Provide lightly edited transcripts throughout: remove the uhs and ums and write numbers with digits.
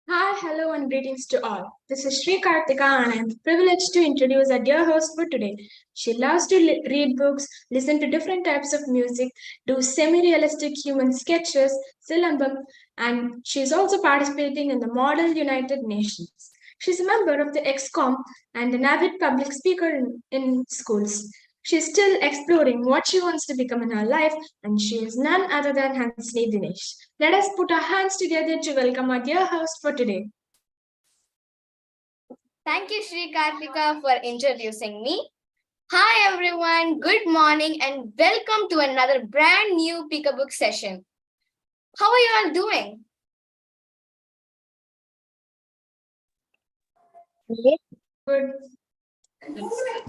Hi, hello, and greetings to all. This is Sri Karthika, and I am privileged to introduce our dear host for today. She loves to read books, listen to different types of music, do semi realistic human sketches, Silambam, and she is also participating in the Model United Nations. She's a member of the XCOM and an avid public speaker in schools. She's still exploring what she wants to become in her life, and she is none other than Hansini Dinesh. Let us put our hands together to welcome our dear host for today. Thank you, Sri Karthika, for introducing me. Hi, everyone. Good morning and welcome to another brand new Pick a Book session. How are you all doing? Good.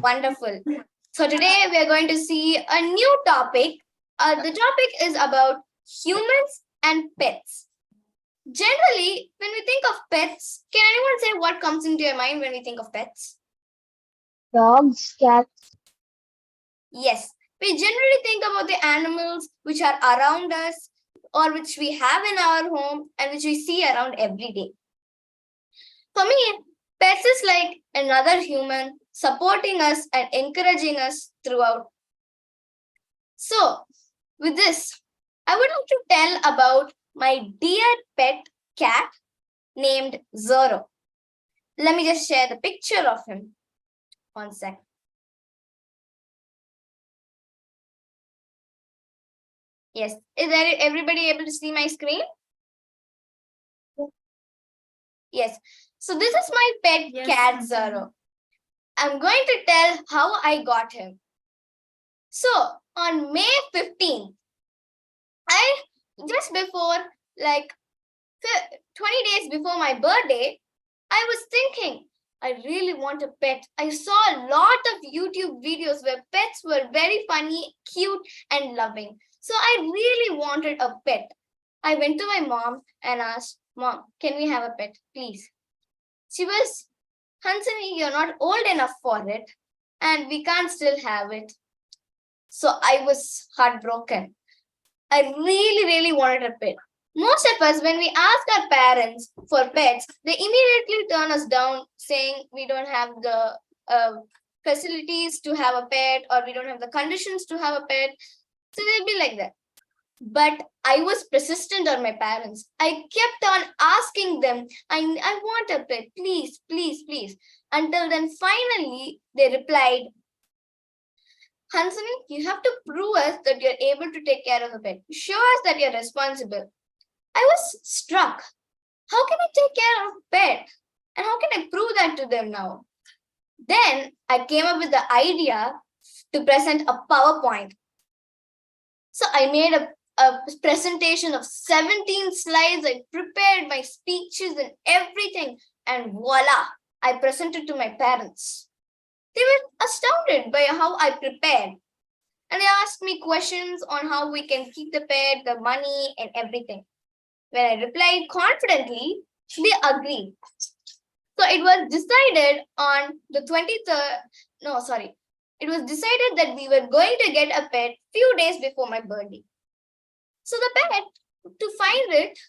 Wonderful. So today we are going to see a new topic. The topic is about humans and pets. Generally, when we think of pets, can anyone say what comes into your mind when we think of pets? Dogs, cats. Yes, we generally think about the animals which are around us or which we have in our home and which we see around every day. For me, pets is like another human supporting us and encouraging us throughout. So, with this, I would like to tell about my dear pet cat named Zorro. Let me just share the picture of him. One sec. Yes, is everybody able to see my screen? Yes. So this is my pet cat Zorro. I'm going to tell how I got him. So on May 15th, just before 20 days before my birthday, I was thinking, I really want a pet. I saw a lot of YouTube videos where pets were very funny, cute, and loving. So I really wanted a pet. I went to my mom and asked, Mom, can we have a pet, please? She was, Hansini, you're not old enough for it, and we can't still have it. So I was heartbroken. I really wanted a pet. Most of us, when we ask our parents for pets, they immediately turn us down, saying we don't have the facilities to have a pet or we don't have the conditions to have a pet. So they'll be like that. But I was persistent on my parents. I kept on asking them, I want a pet, please. Until then, finally, they replied, Hansini, you have to prove us that you're able to take care of the pet. Show us that you're responsible. I was struck. How can I take care of a pet? And how can I prove that to them now? Then I came up with the idea to present a PowerPoint. So I made a presentation of 17 slides. I prepared my speeches and everything. And voila, I presented to my parents. They were astounded by how I prepared. And they asked me questions on how we can keep the pet, the money, and everything. When I replied confidently, they agreed. So it was decided on the 23rd, it was decided that we were going to get a pet few days before my birthday. So the pet, to find it,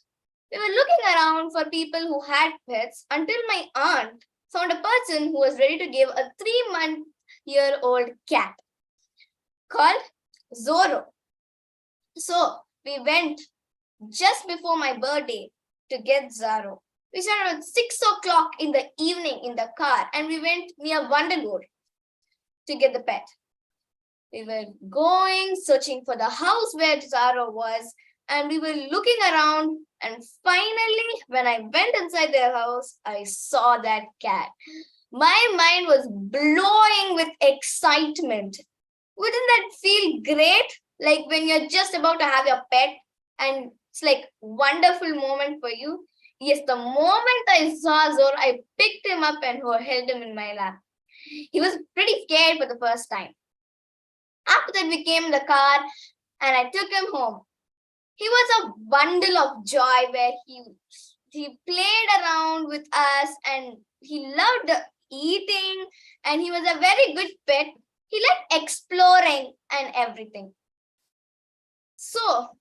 we were looking around for people who had pets until my aunt found a person who was ready to give a 3-month-old cat called Zorro. So we went just before my birthday to get Zorro. We started at 6 o'clock in the evening in the car and we went near Wonderwood to get the pet. We were going, searching for the house where Zorro was, and we were looking around. And finally, when I went inside their house, I saw that cat. My mind was blowing with excitement. Wouldn't that feel great? Like when you're just about to have your pet and it's like wonderful moment for you. Yes, the moment I saw Zorro, I picked him up and held him in my lap. He was pretty scared for the first time. After that, we came in the car and I took him home. He was a bundle of joy where he played around with us and he loved eating and he was a very good pet. He liked exploring and everything. So,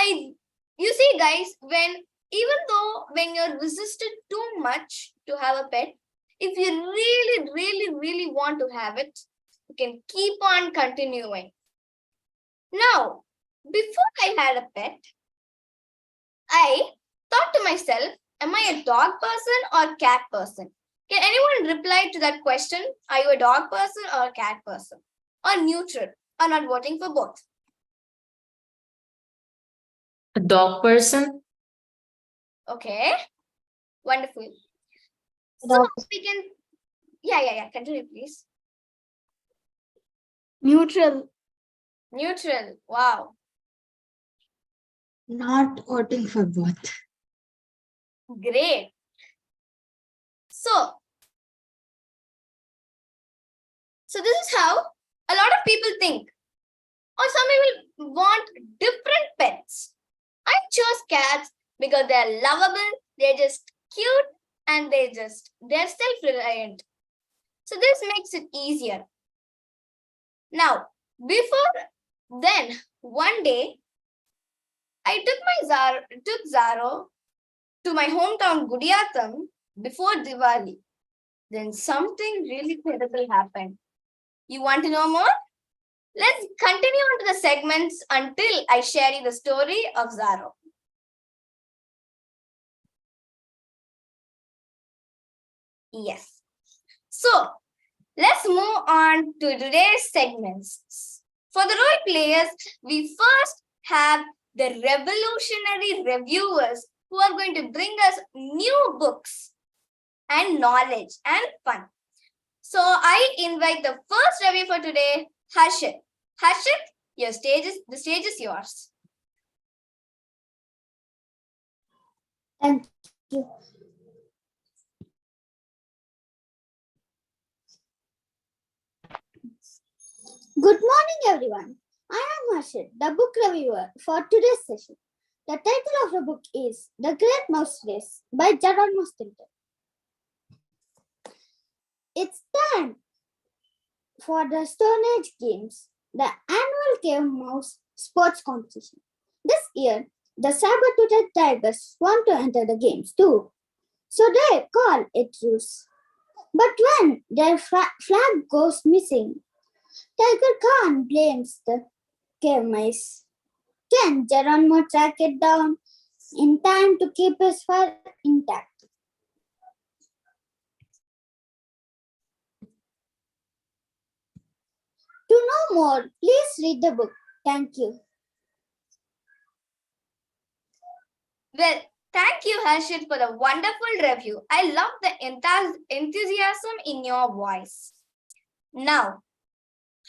you see guys, when even though when you're resisted too much to have a pet, if you really, really, really want to have it, you can keep on continuing. Now, before I had a pet, I thought to myself, am I a dog person or cat person? Can anyone reply to that question? Are you a dog person or a cat person? Or neutral? Or not voting for both? A dog person? Okay. Wonderful. So Dog. we can, yeah. Continue, please. Neutral. Neutral. Wow. Not voting for both. Great. So this is how a lot of people think. Or some people want different pets. I chose cats because they're lovable, they're just cute, and they're self-reliant. So this makes it easier. Now, before then, one day, I took Zaro to my hometown Gudiyatham before Diwali. Then something really terrible happened. You want to know more? Let's continue on to the segments until I share you the story of Zaro. Yes. So, let's move on to today's segments. For the role players, we first have the revolutionary reviewers who are going to bring us new books and knowledge and fun. So I invite the first review for today, Harshit. Harshit, the stage is yours. Thank you. Good morning, everyone. I am Harshit, the book reviewer for today's session. The title of the book is The Great Mouse Race by Geronimo Stilton. It's time for the Stone Age Games, the annual cave mouse sports competition. This year, the saber-toothed tigers want to enter the games too, so they call it truce. But when their flag goes missing, Tiger Khan blames the cave mice. Can Geronimo track it down in time to keep his fur intact? To know more, please read the book. Thank you. Well, thank you, Harshit, for the wonderful review. I love the enthusiasm in your voice. Now,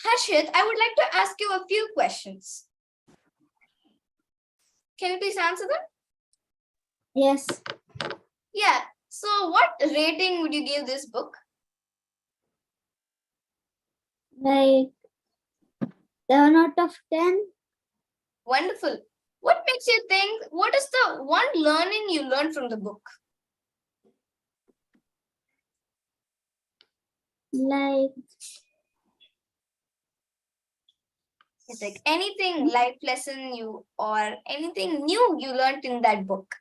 Harshit, I would like to ask you a few questions. Can you please answer them? Yes. Yeah. So what rating would you give this book? Like 7 out of 10. Wonderful. What makes you think, what is the one learning you learned from the book? Like It's like anything life lesson you or anything new you learned in that book.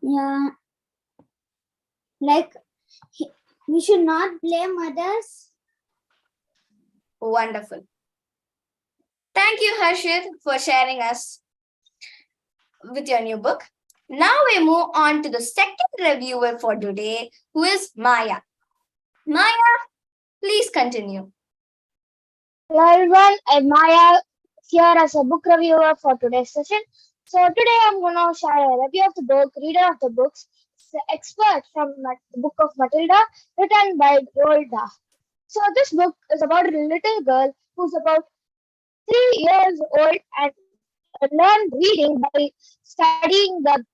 yeah, like we should not blame others. Wonderful. Thank you, Harshit, for sharing us with your new book. Now we move on to the second reviewer for today, who is Maya. Maya, please continue. Hello everyone, I'm Maya here as a book reviewer for today's session. So today I'm going to share a review of the book, reader of the books, the expert from the book of Matilda, written by Roald Dahl. So this book is about a little girl who's about 3 years old and learned reading by studying the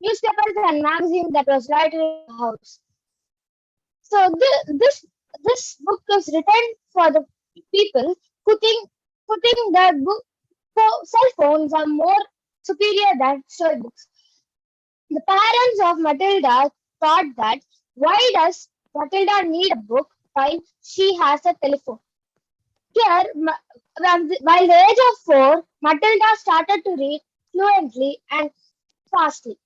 newspapers and magazines that was right in the house. So this book is written for the people who think that cell phones are more superior than storybooks. The parents of Matilda thought that why does Matilda need a book while she has a telephone? Here, by the age of 4, Matilda started to read fluently and fastly.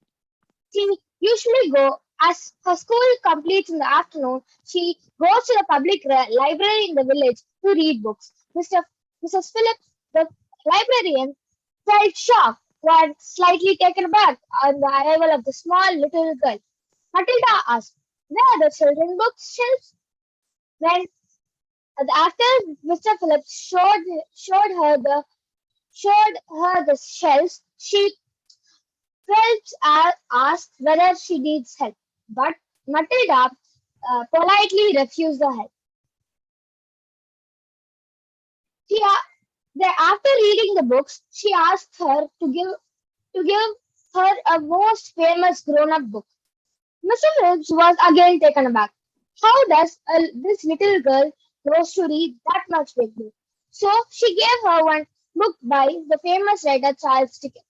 She usually go as her school completes in the afternoon. She goes to the public library in the village to read books. Mrs. Phillips, the librarian, felt shocked and slightly taken aback on the arrival of the small little girl. Matilda asked, "Where are the children books shelves?" When after Mr. Phillips showed her the shelves, she Phelps asked whether she needs help, but Matilda politely refused the help. After reading the books, she asked her to give her a most famous grown-up book. Mr. Phillips was again taken aback. How does this little girl knows to read that much big book? So she gave her one book by the famous writer Charles Dickens.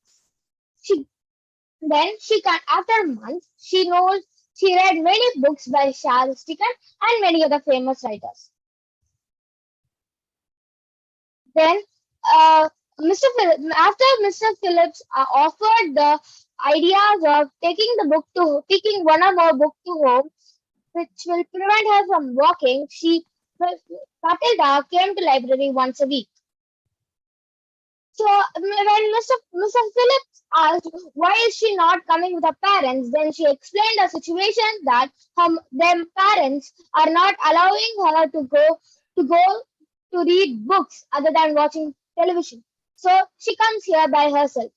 After months, she read many books by Charles Dickens and many other famous writers. Then, after Mr. Phillips offered the ideas of taking one or more book to home, which will prevent her from walking, Matilda came to library once a week. So when Mr. Phillips asked why is she not coming with her parents, then she explained the situation that their parents are not allowing her to read books other than watching television. So she comes here by herself.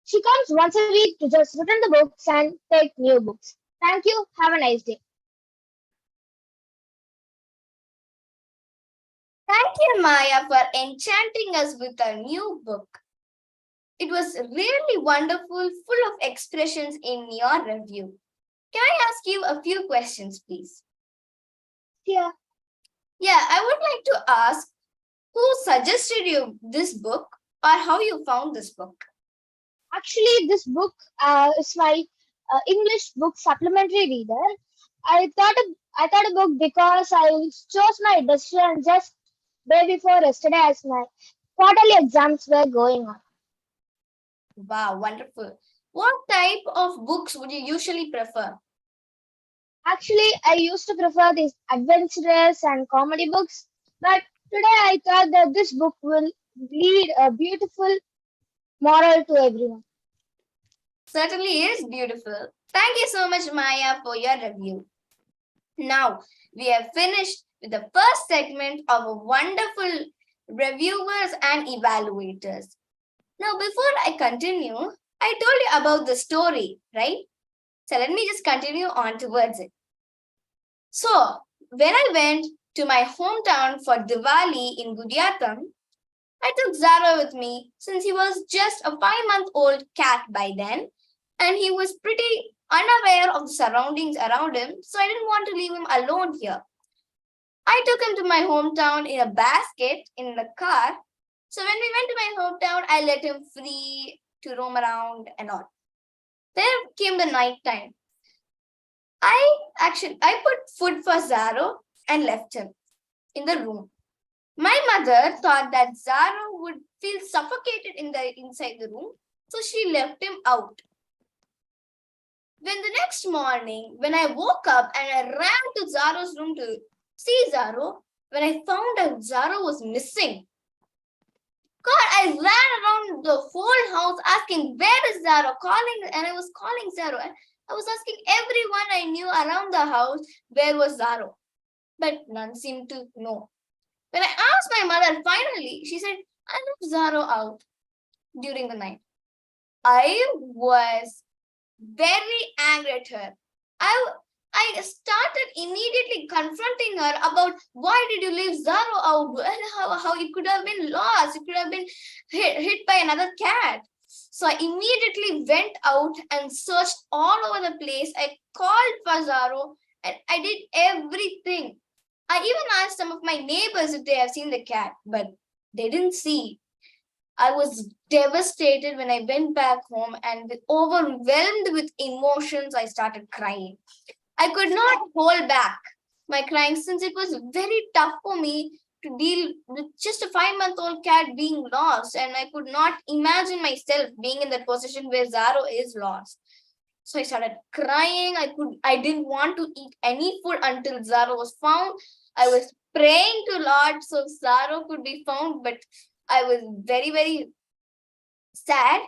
She comes once a week to just return the books and take new books. Thank you. Have a nice day. Thank you, Maya, for enchanting us with a new book. It was really wonderful, full of expressions in your review. Can I ask you a few questions, please? Yeah. Yeah, I would like to ask who suggested you this book or how you found this book? Actually, this book is my English book supplementary reader. I thought a book because I chose my decision just day before yesterday as my quarterly exams were going on. Wow, wonderful. What type of books would you usually prefer? Actually, I used to prefer these adventurous and comedy books, but today I thought that this book will lead a beautiful moral to everyone. Certainly is beautiful. Thank you so much, Maya, for your review. Now, we have finished with the first segment of a wonderful reviewers and evaluators. Now, before I continue, I told you about the story, right? So let me just continue on towards it. So, when I went to my hometown for Diwali in Gudiatam, I took Zara with me since he was just a 5-month-old cat by then, and he was pretty unaware of the surroundings around him, so I didn't want to leave him alone here. I took him to my hometown in a basket in the car. So when we went to my hometown, I let him free to roam around and all. Then came the night time. I put food for Zaro and left him in the room. My mother thought that Zaro would feel suffocated inside the room, so she left him out. When the next morning, when I woke up and I ran to Zaro's room to see Zaro, when I found out Zaro was missing, God, I ran around the whole house asking, where is Zaro? And I was calling Zaro. And I was asking everyone I knew around the house, where was Zaro? But none seemed to know. When I asked my mother, finally, she said, I left Zaro out during the night. I was very angry at her. I started immediately confronting her about why did you leave Zaro out and how it could have been lost. It could have been hit by another cat. So I immediately went out and searched all over the place. I called for Zaro and I did everything. I even asked some of my neighbors if they have seen the cat, but they didn't see. I was devastated when I went back home and overwhelmed with emotions, I started crying. I could not hold back my crying since it was very tough for me to deal with just a 5-month-old cat being lost, and I could not imagine myself being in that position where Zaro is lost. So I started crying. I didn't want to eat any food until Zaro was found. I was praying to Lord so Zaro could be found, but I was very, very sad.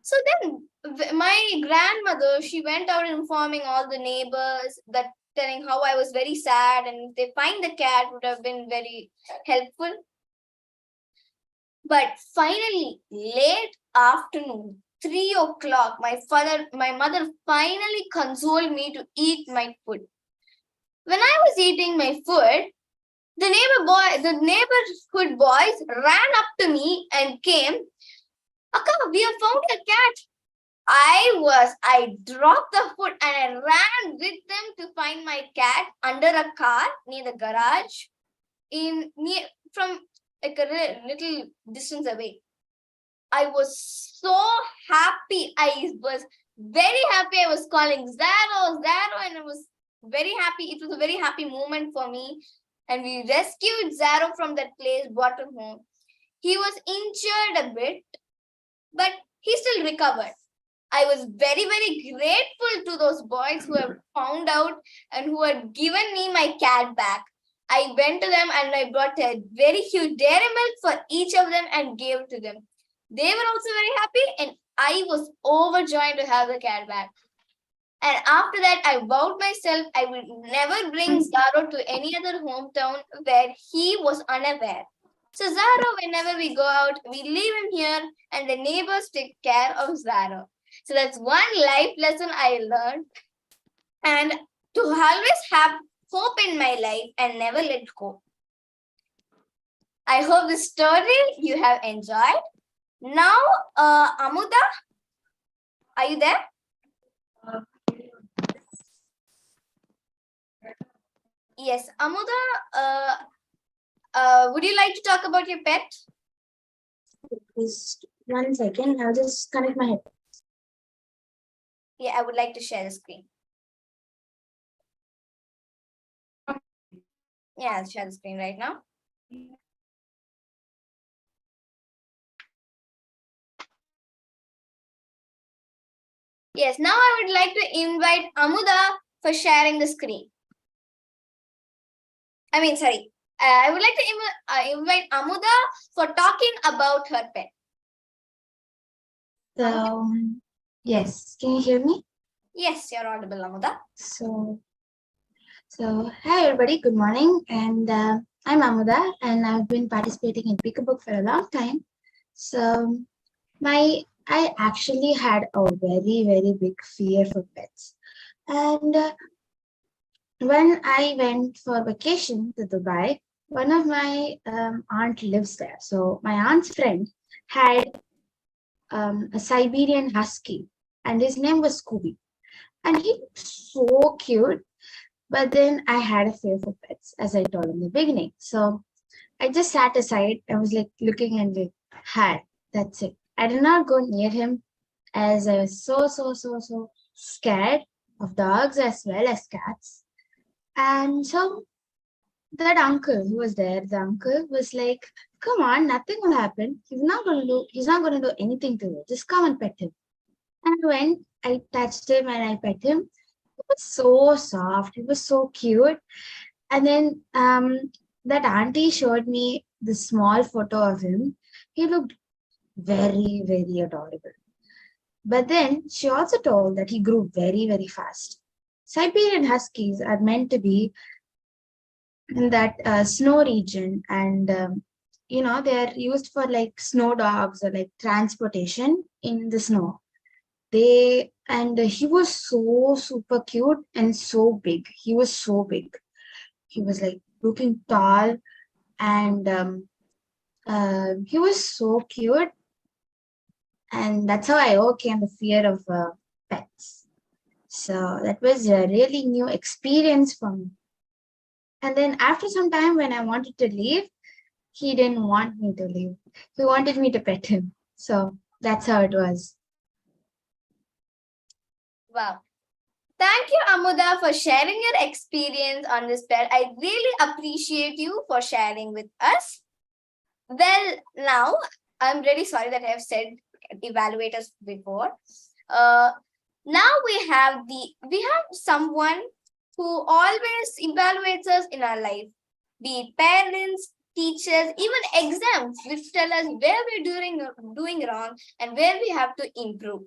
So then my grandmother, she went out informing all the neighbors, that telling how I was very sad, and if they find the cat would have been very helpful. But finally, late afternoon, 3 o'clock, my mother finally consoled me to eat my food. When I was eating my food, the neighborhood boys ran up to me and came, "Akka, we have found a cat." I dropped the food and I ran with them to find my cat under a car near the garage, from like a little distance away. I was so happy. I was very happy. I was calling Zaro, and I was very happy. It was a very happy moment for me. And we rescued Zaro from that place, brought him home. He was injured a bit, but he still recovered. I was very, very grateful to those boys who have found out and who had given me my cat back. I went to them and I brought a very huge dairy milk for each of them and gave it to them. They were also very happy, and I was overjoyed to have the cat back. And after that, I vowed myself I would never bring Zaro to any other hometown where he was unaware. So Zaro, whenever we go out, we leave him here and the neighbors take care of Zaro. So that's one life lesson I learned. And to always have hope in my life and never let go. I hope this story you have enjoyed. Now, Amuda, are you there? Yes, Amuda, would you like to talk about your pet? Just 1 second. I'll just connect my head. Yeah, I would like to share the screen. Yeah, I'll share the screen right now. Yes, now I would like to invite Amuda for sharing the screen. I would like to invite Amuda for talking about her pet. So, yes, can you hear me? Yes, you're audible, Amuda. So hi everybody, good morning. And I'm Amuda, and I've been participating in Pick a Book for a long time. So I actually had a very, very big fear for pets. And when I went for vacation to Dubai, one of my aunt lives there. So my aunt's friend had a Siberian Husky, and his name was Scooby. And he was so cute. But then I had a fear for pets, as I told in the beginning. So I just sat aside. I was like looking and like, hi, that's it. I did not go near him, as I was so scared of dogs as well as cats. And so that uncle who was there, the uncle was like, come on, nothing will happen. He's not gonna do anything to you. Just come and pet him. And when I touched him and I pet him, he was so soft. He was so cute. And then that auntie showed me the small photo of him. He looked very, very adorable. But then she also told that he grew very, very fast. Siberian Huskies are meant to be in that snow region, and they are used for like snow dogs or like transportation in the snow. He was so super cute and so big. He was so big. He was like looking tall, and he was so cute. And that's how I overcame the fear of pets. So that was a really new experience for me. And then after some time, when I wanted to leave, he didn't want me to leave. He wanted me to pet him. So that's how it was. Wow. Thank you, Amuda, for sharing your experience on this pet. I really appreciate you for sharing with us. Well, now I'm really sorry that I have said evaluators before. Now we have someone who always evaluates us in our life, be it parents, teachers, even exams, which tell us where we're doing wrong and where we have to improve.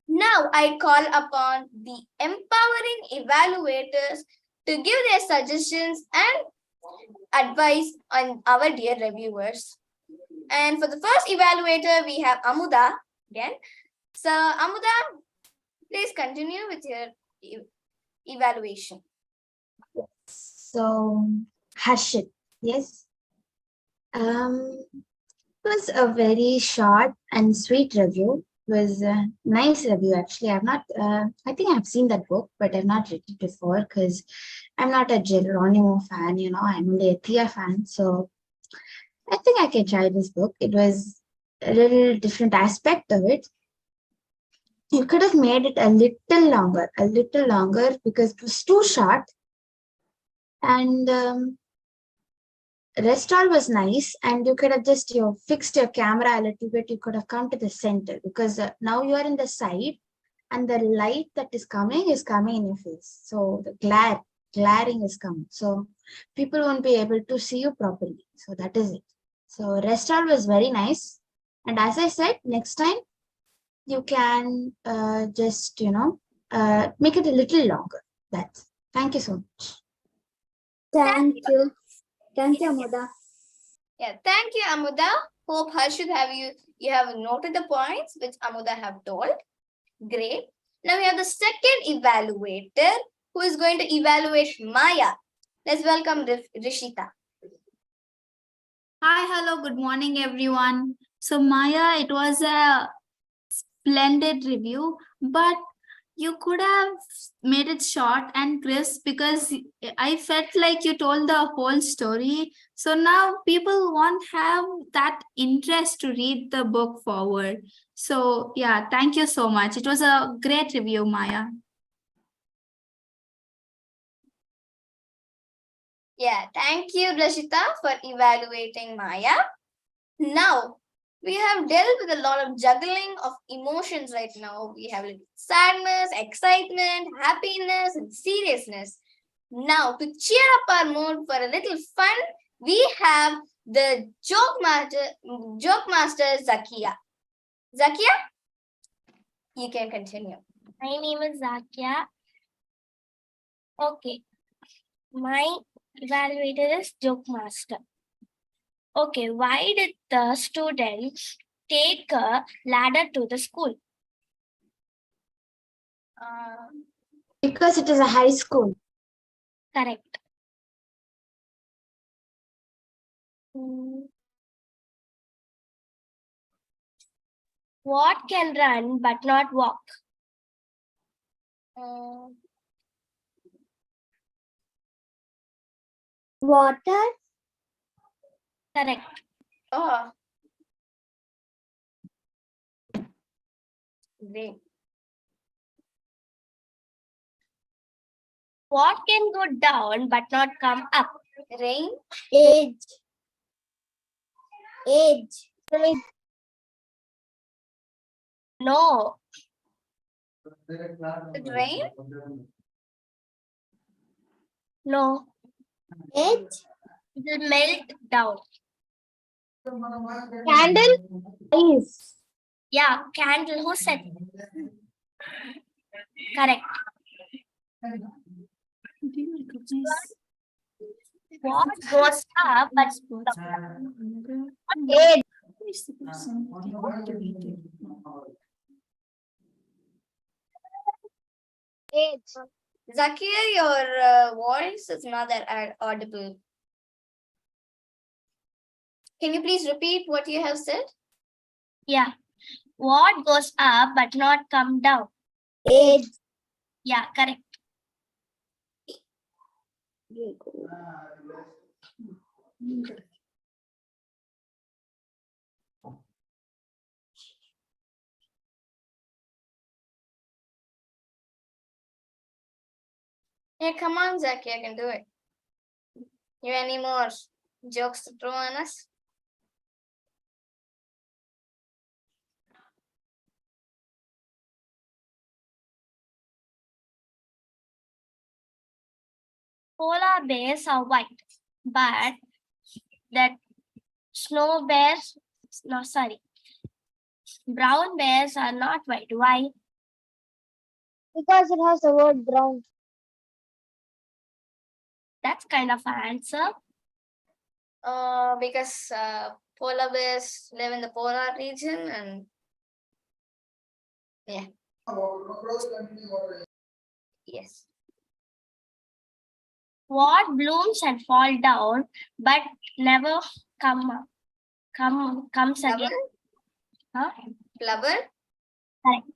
Now I call upon the empowering evaluators to give their suggestions and advice on our dear reviewers. And for the first evaluator, we have Amuda again. So Amuda, please continue with your evaluation. So, Harshit, yes. It was a very short and sweet review. It was a nice review, actually. I think I've seen that book, but I've not read it before because I'm not a Geronimo fan, I'm only a Thea fan. So, I think I can try this book. It was a little different aspect of it. You could have made it a little longer because it was too short. And rest all was nice, and you could have just fixed your camera a little bit. You could have come to the center because now you are in the side, and the light that is coming in your face. So the glaring is coming. So people won't be able to see you properly. So that is it. So rest all was very nice, and as I said, next time you can just make it a little longer. That's Thank you so much. Thank you. Thank you, Amuda. Yeah, thank you, Amuda. Hope Harshit you have noted the points which Amuda have told. Great. Now we have the second evaluator who is going to evaluate Maya. Let's welcome Rishita. Hi, hello, good morning, everyone. So, Maya, it was a splendid review, but you could have made it short and crisp because I felt like you told the whole story. So now people won't have that interest to read the book forward. So, yeah, thank you so much. It was a great review, Maya. Yeah, thank you, Rashita, for evaluating Maya. Now, we have dealt with a lot of juggling of emotions right now. We have sadness, excitement, happiness, and seriousness. Now, to cheer up our mood for a little fun, we have the joke master Zakia. Zakia, you can continue. My name is Zakia. Okay. My evaluator is Joke Master. Okay, why did the students take a ladder to the school? Because it is a high school. Correct. What can run but not walk? Water. Correct. Oh. Great. What can go down but not come up? Rain. Age. No. Did rain? No. Age. It will melt down. Candle. Ice. Yeah, candle. Who said? Correct. What goes up but Age. Age. Zakia, your voice is not that audible. Can you please repeat what you have said? Yeah. What goes up but not come down? Age. Yeah, correct. Yeah, come on, Zaki, I can do it. You any more jokes to throw on us? Polar bears are white, but that snow bears, no, sorry, brown bears are not white. Why? Because it has the word brown. That's kind of an answer. Because polar bears live in the polar region and yeah. Yes. What blooms and fall down, but never comes Flubber? again? Huh? Flubber? Correct.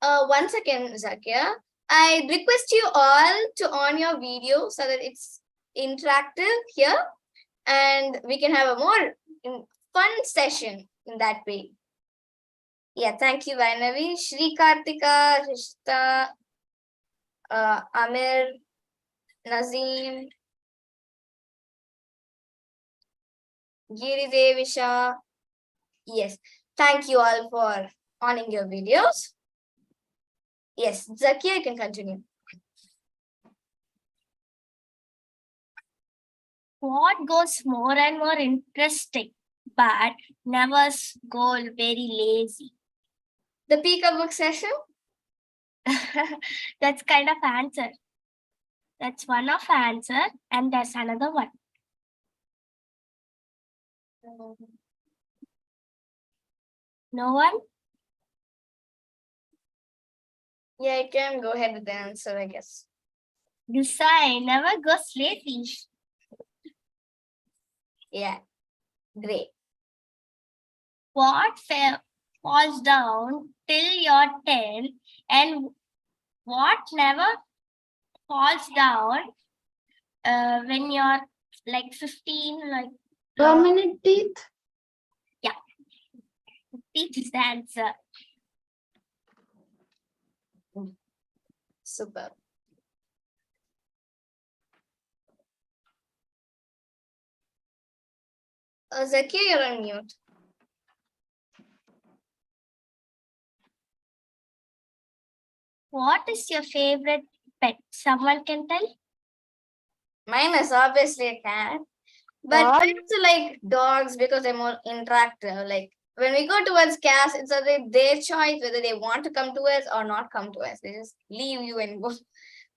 Once again, Zakia, I request you all to on your video so that it's interactive here and we can have a more fun session in that way. Yeah, thank you, Vainavi. Shri Kartika, Rishta, Amir, Nazim, Giri Devisha. Yes, thank you all for owning your videos. Yes, Zakia, you can continue. What goes more and more interesting, but never go very lazy? The Pika book session? That's kind of answer. That's one of answer, and there's another one. No one? Yeah, you can go ahead with the answer, I guess. Decide never goes lazy. Yeah, great. What falls down till you're 10 and what never falls down when you're like 15, like Permanent teeth? teeth is the answer. Super. Zakia, you're on mute. What is your favorite pet? Someone can tell? Mine is obviously a cat. But Wow. I also like dogs because they're more interactive. Like when we go towards cats, it's their choice whether they want to come to us or not come to us. They just leave you and go.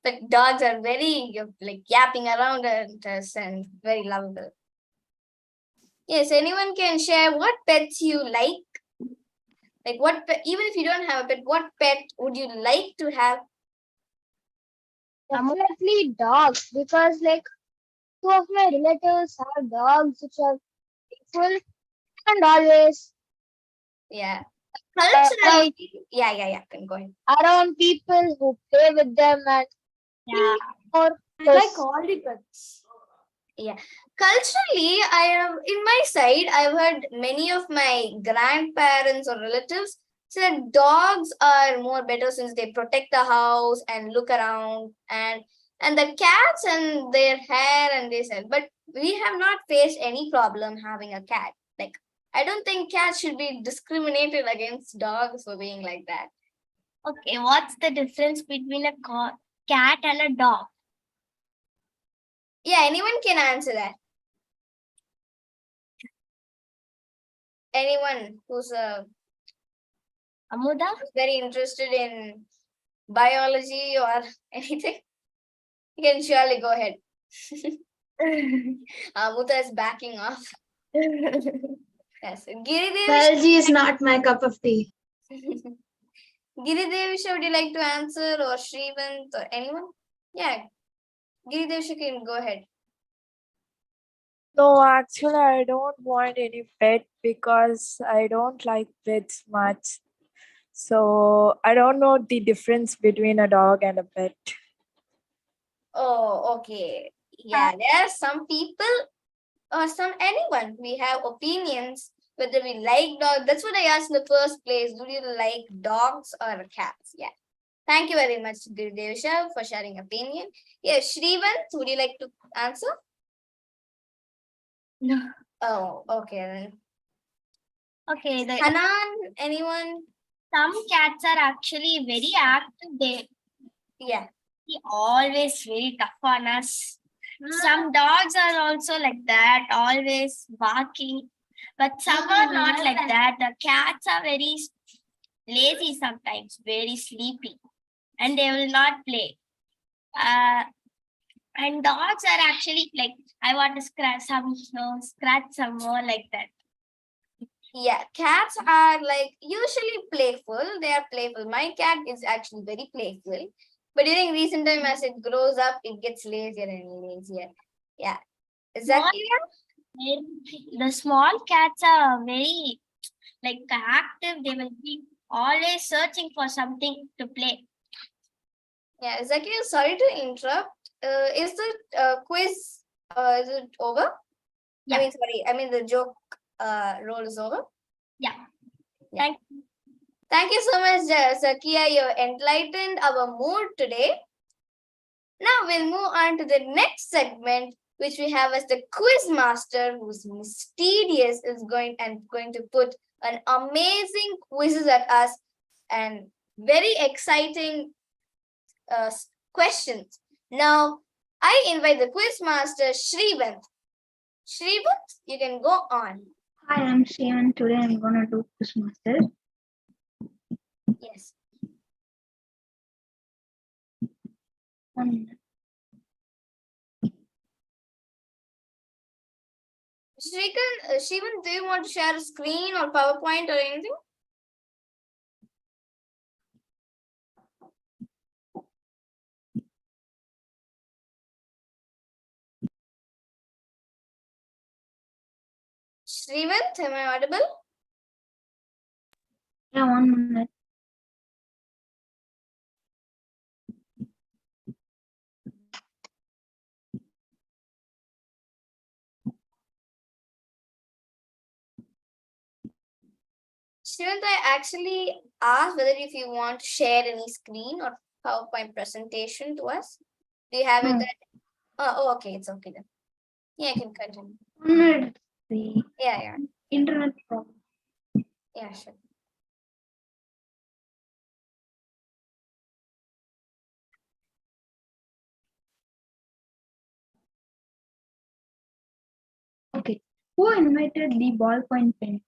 But dogs are very like yapping around at us and very lovable. Yes, anyone can share what pets you like. Like what pet, even if you don't have a pet, what pet would you like to have? Definitely dogs, because like two of my relatives have dogs which are faithful and always Yeah. I- Culturally, yeah. Can go ahead. around people who play with them and Yeah. or I like all the pets. Yeah. Culturally, I have in my side, I've heard many of my grandparents or relatives say that dogs are more better since they protect the house and look around and the cats and their hair and this and but we have not faced any problem having a cat. Like I don't think cats should be discriminated against dogs for being like that. Okay, what's the difference between a cat and a dog? Yeah, anyone can answer that. Anyone who's Amuda? very interested in biology or anything, you can surely go ahead. Muta is backing off. Yes. Giridev, Biology is not my cup of tea. Giridevisha, would you like to answer or Shrivant or anyone? Yeah. Giridevisha can go ahead. No, actually, I don't want any pet because I don't like pets much. So I don't know the difference between a dog and a pet. Oh, okay. Yeah, there are some people or anyone. We have opinions whether we like dogs. That's what I asked in the first place. Do you like dogs or cats? Yeah. Thank you very much, Devasha, for sharing opinion. Yes, Shrivant, would you like to answer? No. Oh, okay then. Okay, Hanan, anyone? some cats are actually very active. They always very tough on us. Some dogs are also like that, always barking. But some are not like that. The cats are very lazy sometimes, very sleepy, and they will not play. And dogs are actually like, I want to scratch some more like that. Yeah, cats are like usually playful. They are playful. My cat is actually very playful. But during recent time, as it grows up, it gets lazier and lazier. Yeah. Zakia? The small cats are very like active. They will be always searching for something to play. Yeah, Zakia, sorry to interrupt. Is the quiz is it over? Yeah. I mean the joke role is over. Yeah. Thank you so much, Zakia. You enlightened our mood today. Now we'll move on to the next segment, which we have as the quiz master, who's mysterious, is going to put an amazing quizzes at us and very exciting questions. Now I invite the quiz master Shrivant. Shrivant, you can go on. Hi, I'm Shivan. Today I'm gonna do Quiz Master. Yes. 1 minute. Shivan, do you want to share a screen or PowerPoint or anything? Shrivant, am I audible? Yeah, 1 minute. Shrivant, I actually asked whether if you want to share any screen or PowerPoint presentation to us. Do you have it No. there? Oh, okay, it's okay then. Yeah, I can continue. 1 minute. The Yeah. internet problem. Yeah, sure. Okay. Who invented the ballpoint pen?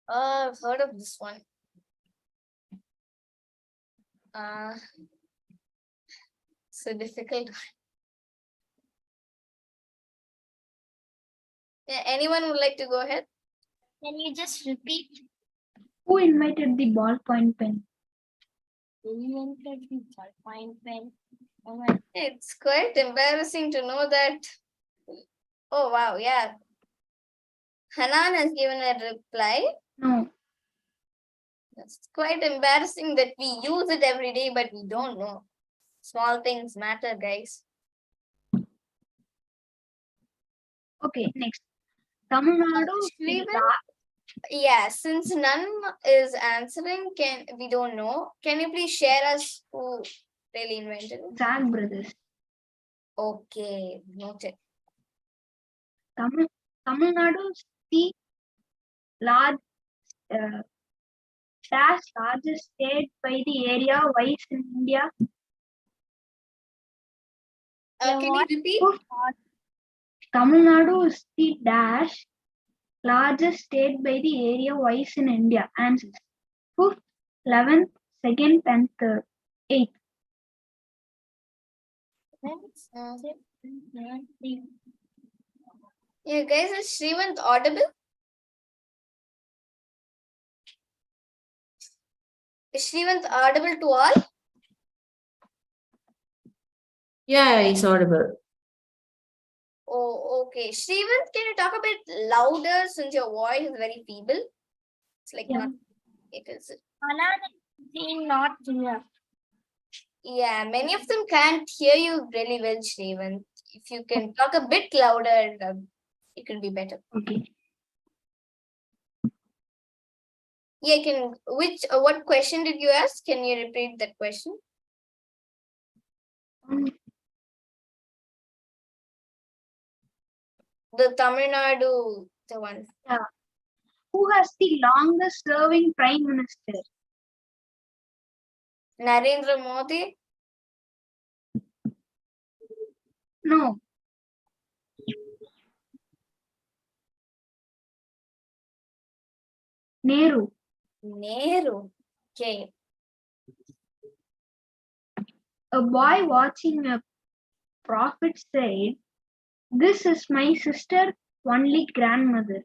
I've heard of this one. So difficult. Yeah, anyone would like to go ahead? Can you just repeat? Who invented the ballpoint pen? Invented the ballpoint pen. It's quite embarrassing to know that. Oh, wow, yeah. Hanan has given a reply. No. It's quite embarrassing that we use it every day, but we don't know. Small things matter, guys. Okay, next. Tamil Nadu. Yeah, since none is answering, we don't know. Can you please share us who really invented it? Zag Brothers. Okay, noted. Tamil Nadu is the largest state by the area wise in India. Can you repeat? Tamil Nadu is the largest state by the area wise in India. Answers: 5th, 11th, 2nd, and 3rd. 8th. Yeah, guys, is Shrivant audible? Is Shrivant audible to all? Yeah, it's audible. Oh, okay. Shrivant, can you talk a bit louder since your voice is very feeble? It's like not. It is. Not clear. Yeah, many of them can't hear you really well, Shrivant. If you can talk a bit louder, it could be better. Okay. Yeah, what question did you ask? Can you repeat that question? The Tamil Nadu, the one. Who has the longest serving prime minister? Narendra Modi? No. Nehru. Nehru. Okay. A boy watching a prophet said, "This is my sister, only grandmother."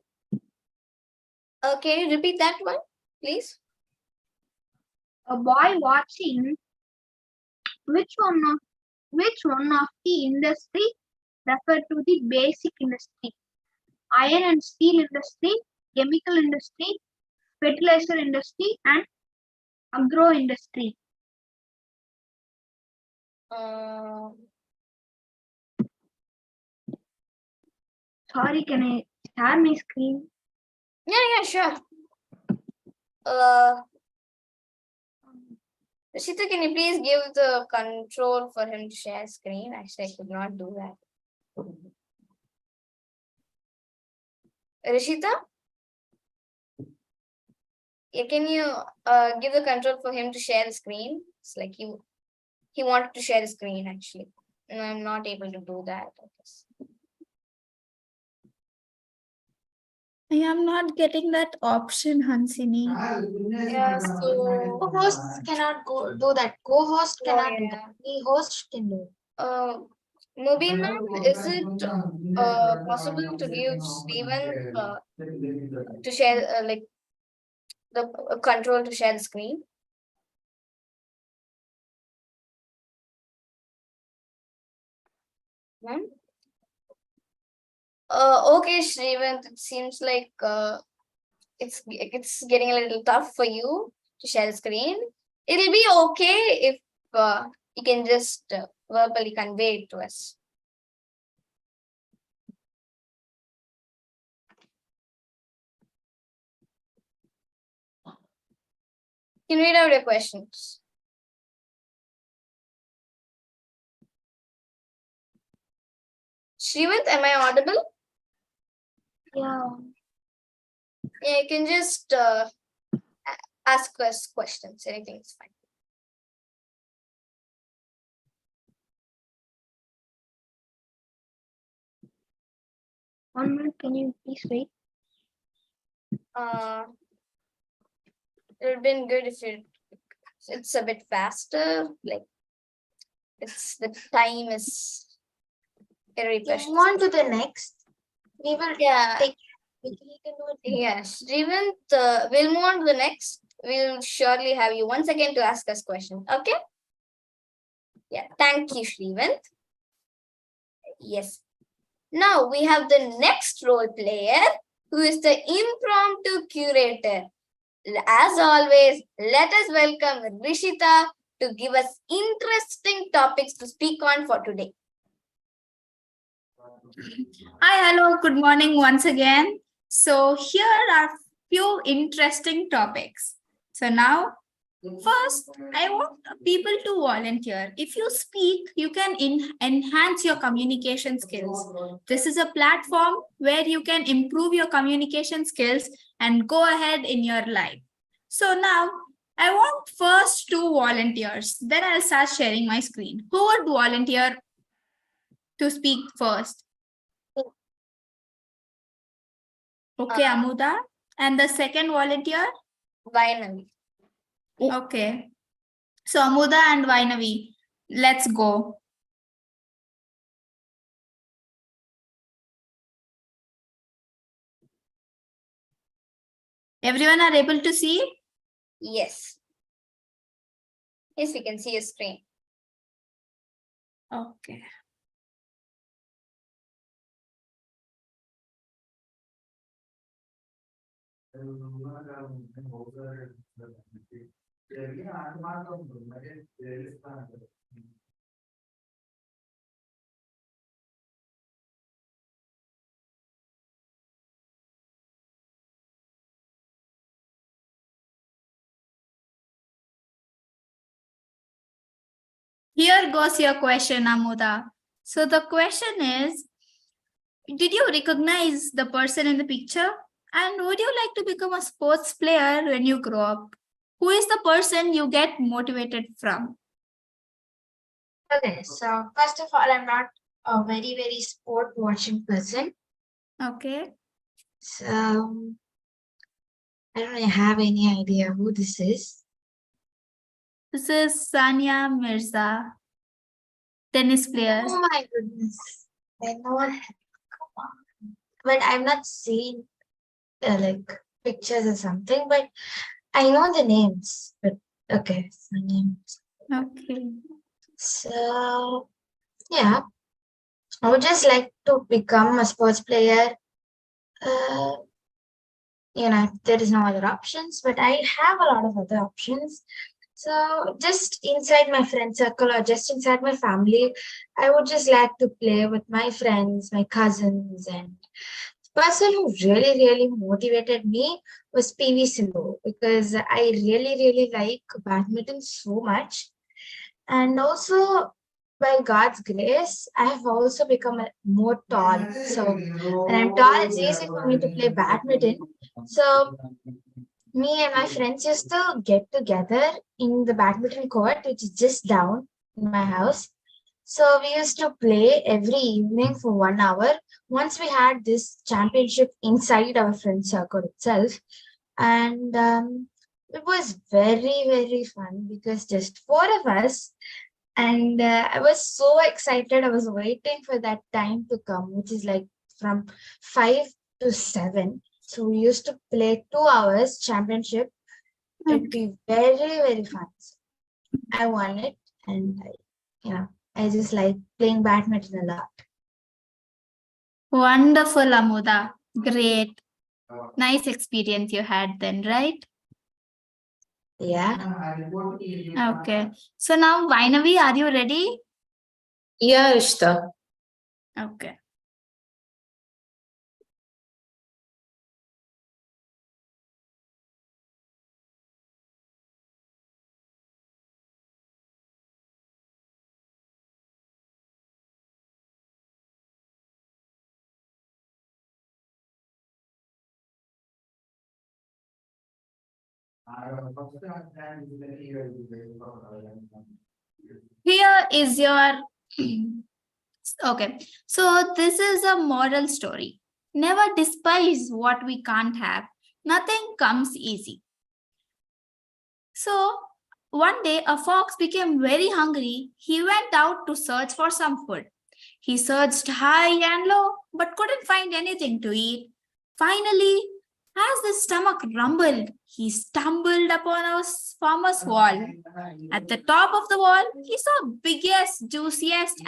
Can you repeat that one, please? A boy watching which one of the industry refer to the basic industry? Iron and steel industry, chemical industry, fertilizer industry, and agro industry. Sorry, can I share my screen? Yeah, sure. Rishita, can you please give the control for him to share screen? Actually, I could not do that. Rishita? Yeah, can you give the control for him to share the screen? It's like he wanted to share the screen actually. And I'm not able to do that, I guess. I am not getting that option, Hansini. Yeah, so Co-hosts cannot do that. Co-host cannot do that. The host can do it. Mubin ma'am, is it possible to give Steven to share like the control to share the screen? Ma'am? Okay, Shrivant, it seems like it's getting a little tough for you to share the screen. It'll be okay if you can just verbally convey it to us. You can read out your questions. Shrivant, am I audible? Yeah. Yeah, you can just ask us questions. Anything is fine. One minute, can you please wait? It would have been good if it's a bit faster. Like the time is very Okay, precious. move on to the next. We will take. We can do it. Yes, Shrivant, we'll move on to the next. We'll surely have you once again to ask us questions. Okay? Yeah, thank you, Shrivant. Yes. Now we have the next role player who is the impromptu curator. As always, let us welcome Rishita to give us interesting topics to speak on for today. Hi, hello, good morning once again. So here are few interesting topics. So now, first, I want people to volunteer. If you speak, you can enhance your communication skills. This is a platform where you can improve your communication skills and go ahead in your life. So now, I want first 2 volunteers. Then I'll start sharing my screen. Who would volunteer to speak first? Okay, Amuda. And the second volunteer? Vainavi. Okay. So Amuda and Vainavi, let's go. Everyone are able to see? Yes. Yes, we can see your screen. Okay. Here goes your question, Amuda. So the question is, did you recognize the person in the picture? And would you like to become a sports player when you grow up? Who is the person you get motivated from? Okay, so first of all, I'm not a very sport watching person. Okay. So I don't really have any idea who this is. This is Sania Mirza, tennis player. Oh my goodness. I know it. Come on. But I've not seen like pictures or something, but I know the names. But okay, the names. Okay. So yeah, I would just like to become a sports player. There is no other options, but I have a lot of other options. So just inside my friend circle or just inside my family, I would just like to play with my friends, my cousins, and the person who really motivated me was PV Sindhu because I really like badminton so much. And also by God's grace, I have also become more tall. So when I'm tall, it's easy for me to play badminton. So me and my friends used to get together in the badminton court, which is just down in my house. So we used to play every evening for 1 hour. Once we had this championship inside our friend circle itself. And it was very fun because just 4 of us. And I was so excited. I was waiting for that time to come, which is like from 5 to 7. So we used to play 2 hours championship. It'd be very fun. I won it, and I just like playing badminton a lot. Wonderful, Amuda. Great. Nice experience you had then, right? Yeah. Okay. So now, Vainavi, are you ready? Yeah, Ishta. Okay. Here is your okay. So this is a moral story. Never despise what we can't have. Nothing comes easy. So one day a fox became very hungry. He went out to search for some food. He searched high and low but couldn't find anything to eat. Finally, as his stomach rumbled, he stumbled upon a farmer's wall. At the top of the wall, he saw biggest, juiciest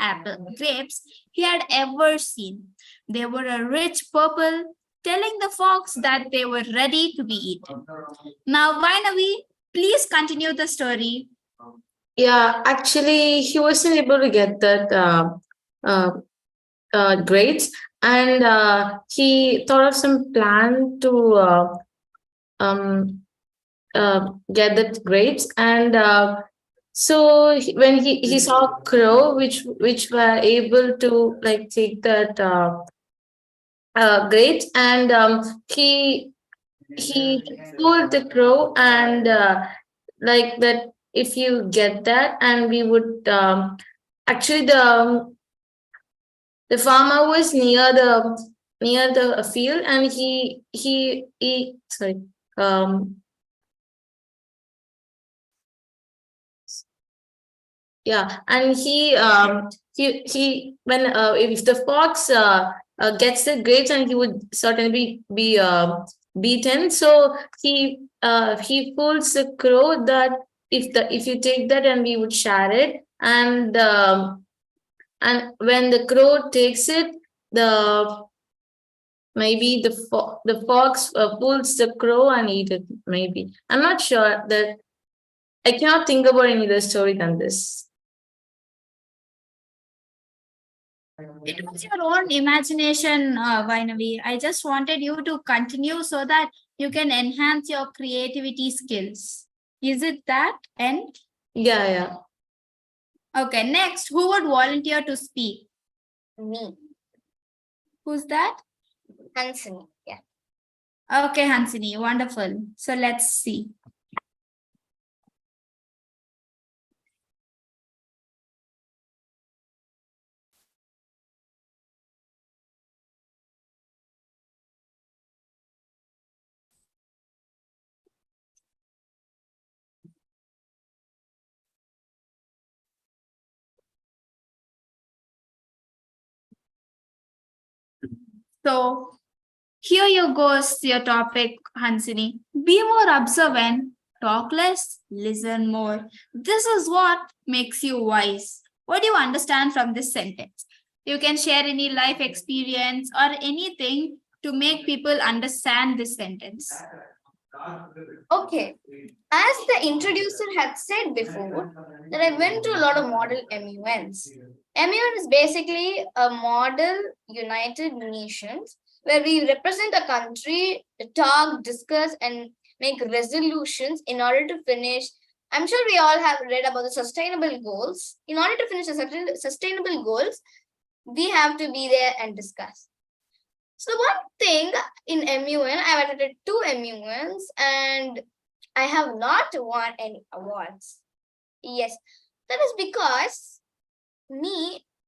grapes he had ever seen. They were a rich purple, telling the fox that they were ready to be eaten. Now, Vainavi, please continue the story. Yeah, actually, he wasn't able to get that grades, and he thought of some plan to get that grapes, and so when he saw crow which were able to like take that grapes, and he told the crow and like that if you get that, and we would actually the farmer was near the field, and he sorry yeah, and he when if the fox gets the grapes, and he would certainly be beaten. So he fools the crow that if you take that, and we would share it, and when the crow takes it, maybe the fox pulls the crow and eat it. Maybe I'm not sure that. I cannot think about any other story than this. It was your own imagination, Vainavi. I just wanted you to continue so that you can enhance your creativity skills. Is it that end? Yeah. Okay, next, who would volunteer to speak? Me, Who's that? Hansini. Yeah. Okay, Hansini, wonderful. So let's see. So here you goes your topic, Hansini. Be more observant, talk less, listen more. This is what makes you wise. What do you understand from this sentence? You can share any life experience or anything to make people understand this sentence. Okay. As the introducer had said before, that I went to a lot of model MUNs. MUN is basically a model United Nations where we represent a country, talk, discuss, and make resolutions in order to finish. I'm sure we all have read about the sustainable goals. In order to finish the sustainable goals, we have to be there and discuss. So one thing in MUN, I've attended 2 MUNs and I have not won any awards. Yes, that is because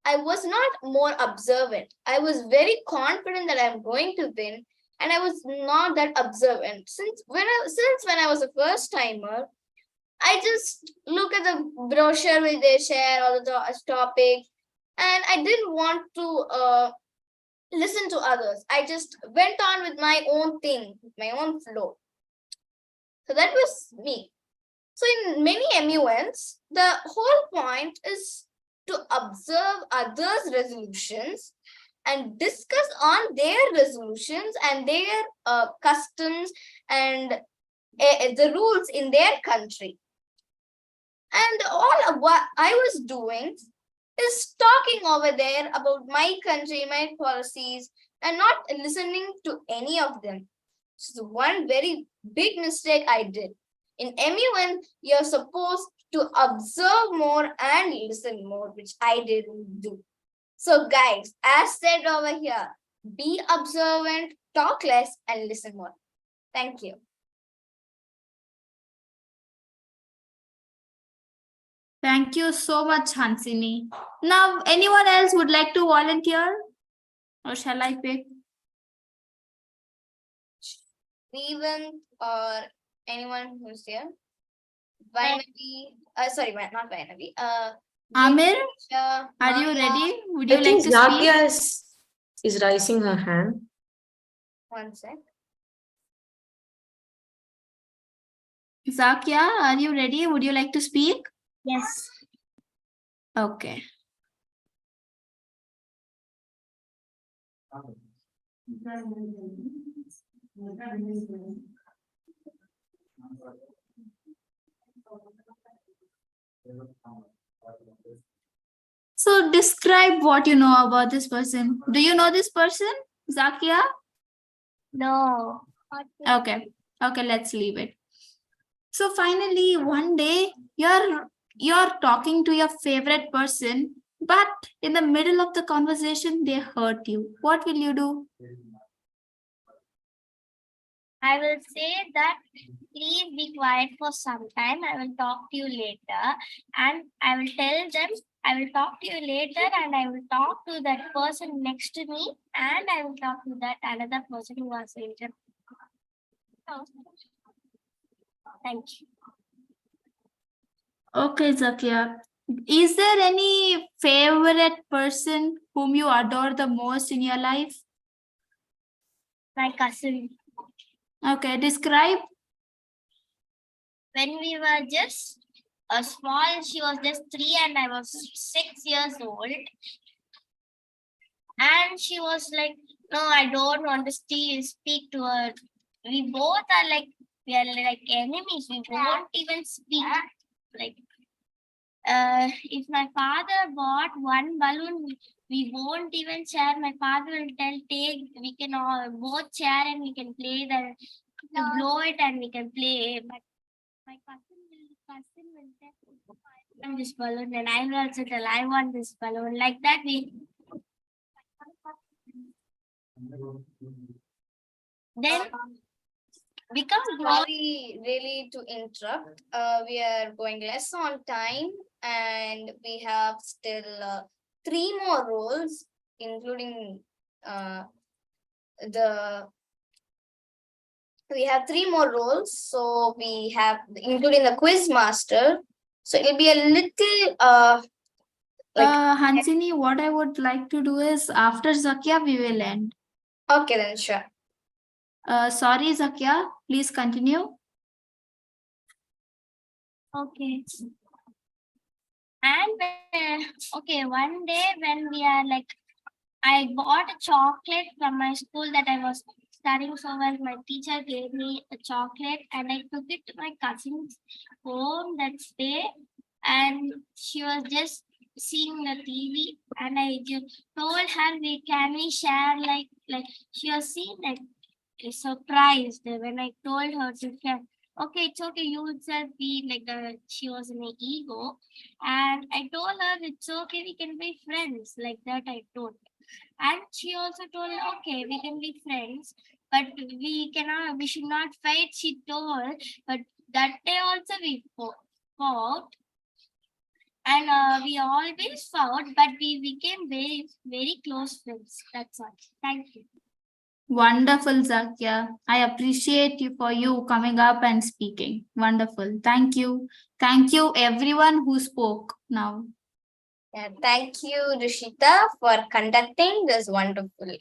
I was not more observant. I was very confident that I'm going to win, and I was not that observant. Since when I was a first timer, I just look at the brochure which they share, all the topics, and I didn't want to listen to others. I just went on with my own thing, my own flow. So that was me. So in many MUNs, the whole point is to observe others' resolutions and discuss on their resolutions and their customs and the rules in their country. And all of what I was doing is talking over there about my country, my policies, and not listening to any of them. So one very big mistake I did. In MUN, you're supposed to observe more and listen more, which I didn't do. So guys, as said over here, be observant, talk less, and listen more. Thank you. Thank you so much, Hansini. Now, anyone else would like to volunteer? Or shall I pick? Steven or anyone who's here? Vainavi, sorry, not Vainavi. Amir, Diksha, are you Maya. ready? Would you I like think to speak? Zakia is raising her hand. One sec. Zakia, are you ready? Would you like to speak? Yes. Okay. So describe what you know about this person. Do you know this person, Zakia? No. Okay. Okay, let's leave it. So finally, one day you're talking to your favorite person, but in the middle of the conversation, they hurt you. What will you do? I will say that please be quiet for some time. I will talk to you later, and I will tell them I will talk to you later, and I will talk to that person next to me, and I will talk to that another person who was injured. Thank you. Okay, Zakia. Is there any favorite person whom you adore the most in your life? My cousin. Okay, describe. When we were just small, she was just 3 and I was 6 years old. And she was like, no, I don't want to speak to her. We both are like, we are like enemies. We won't even speak. Like, if my father bought one balloon, we won't even share. My father will take, we can all both share and we can play to blow it and we can play. But my cousin will tell, want this balloon, and I will also tell I want this balloon. Like that, we then become grown. Sorry, really to interrupt. We are going less on time, and we have still 3 more roles, including we have 3 more roles. So we have including the quiz master. So it'll be a little Hansini, what I would like to do is after Zakia, we will end. okay then, sure. Sorry, Zakia, please continue. Okay. And okay, one day when we are like, I bought a chocolate from my school that I was studying so well. My teacher gave me a chocolate, and I took it to my cousin's home that day, and she was just seeing the TV, and I just told her, can we share like she was seeing like surprised when I told her to share. Okay, it's okay. You itself be like she was in an ego, and I told her it's okay. We can be friends like that. I told, and she also told, okay, we can be friends, but we cannot. We should not fight. She told, but that day also we fought, and we always fought, but we became very very close friends. That's all. Thank you. Wonderful, Zakia. I appreciate you for you coming up and speaking. Wonderful. Thank you. Thank you, everyone who spoke now. Yeah, thank you, Rishita, for conducting this wonderful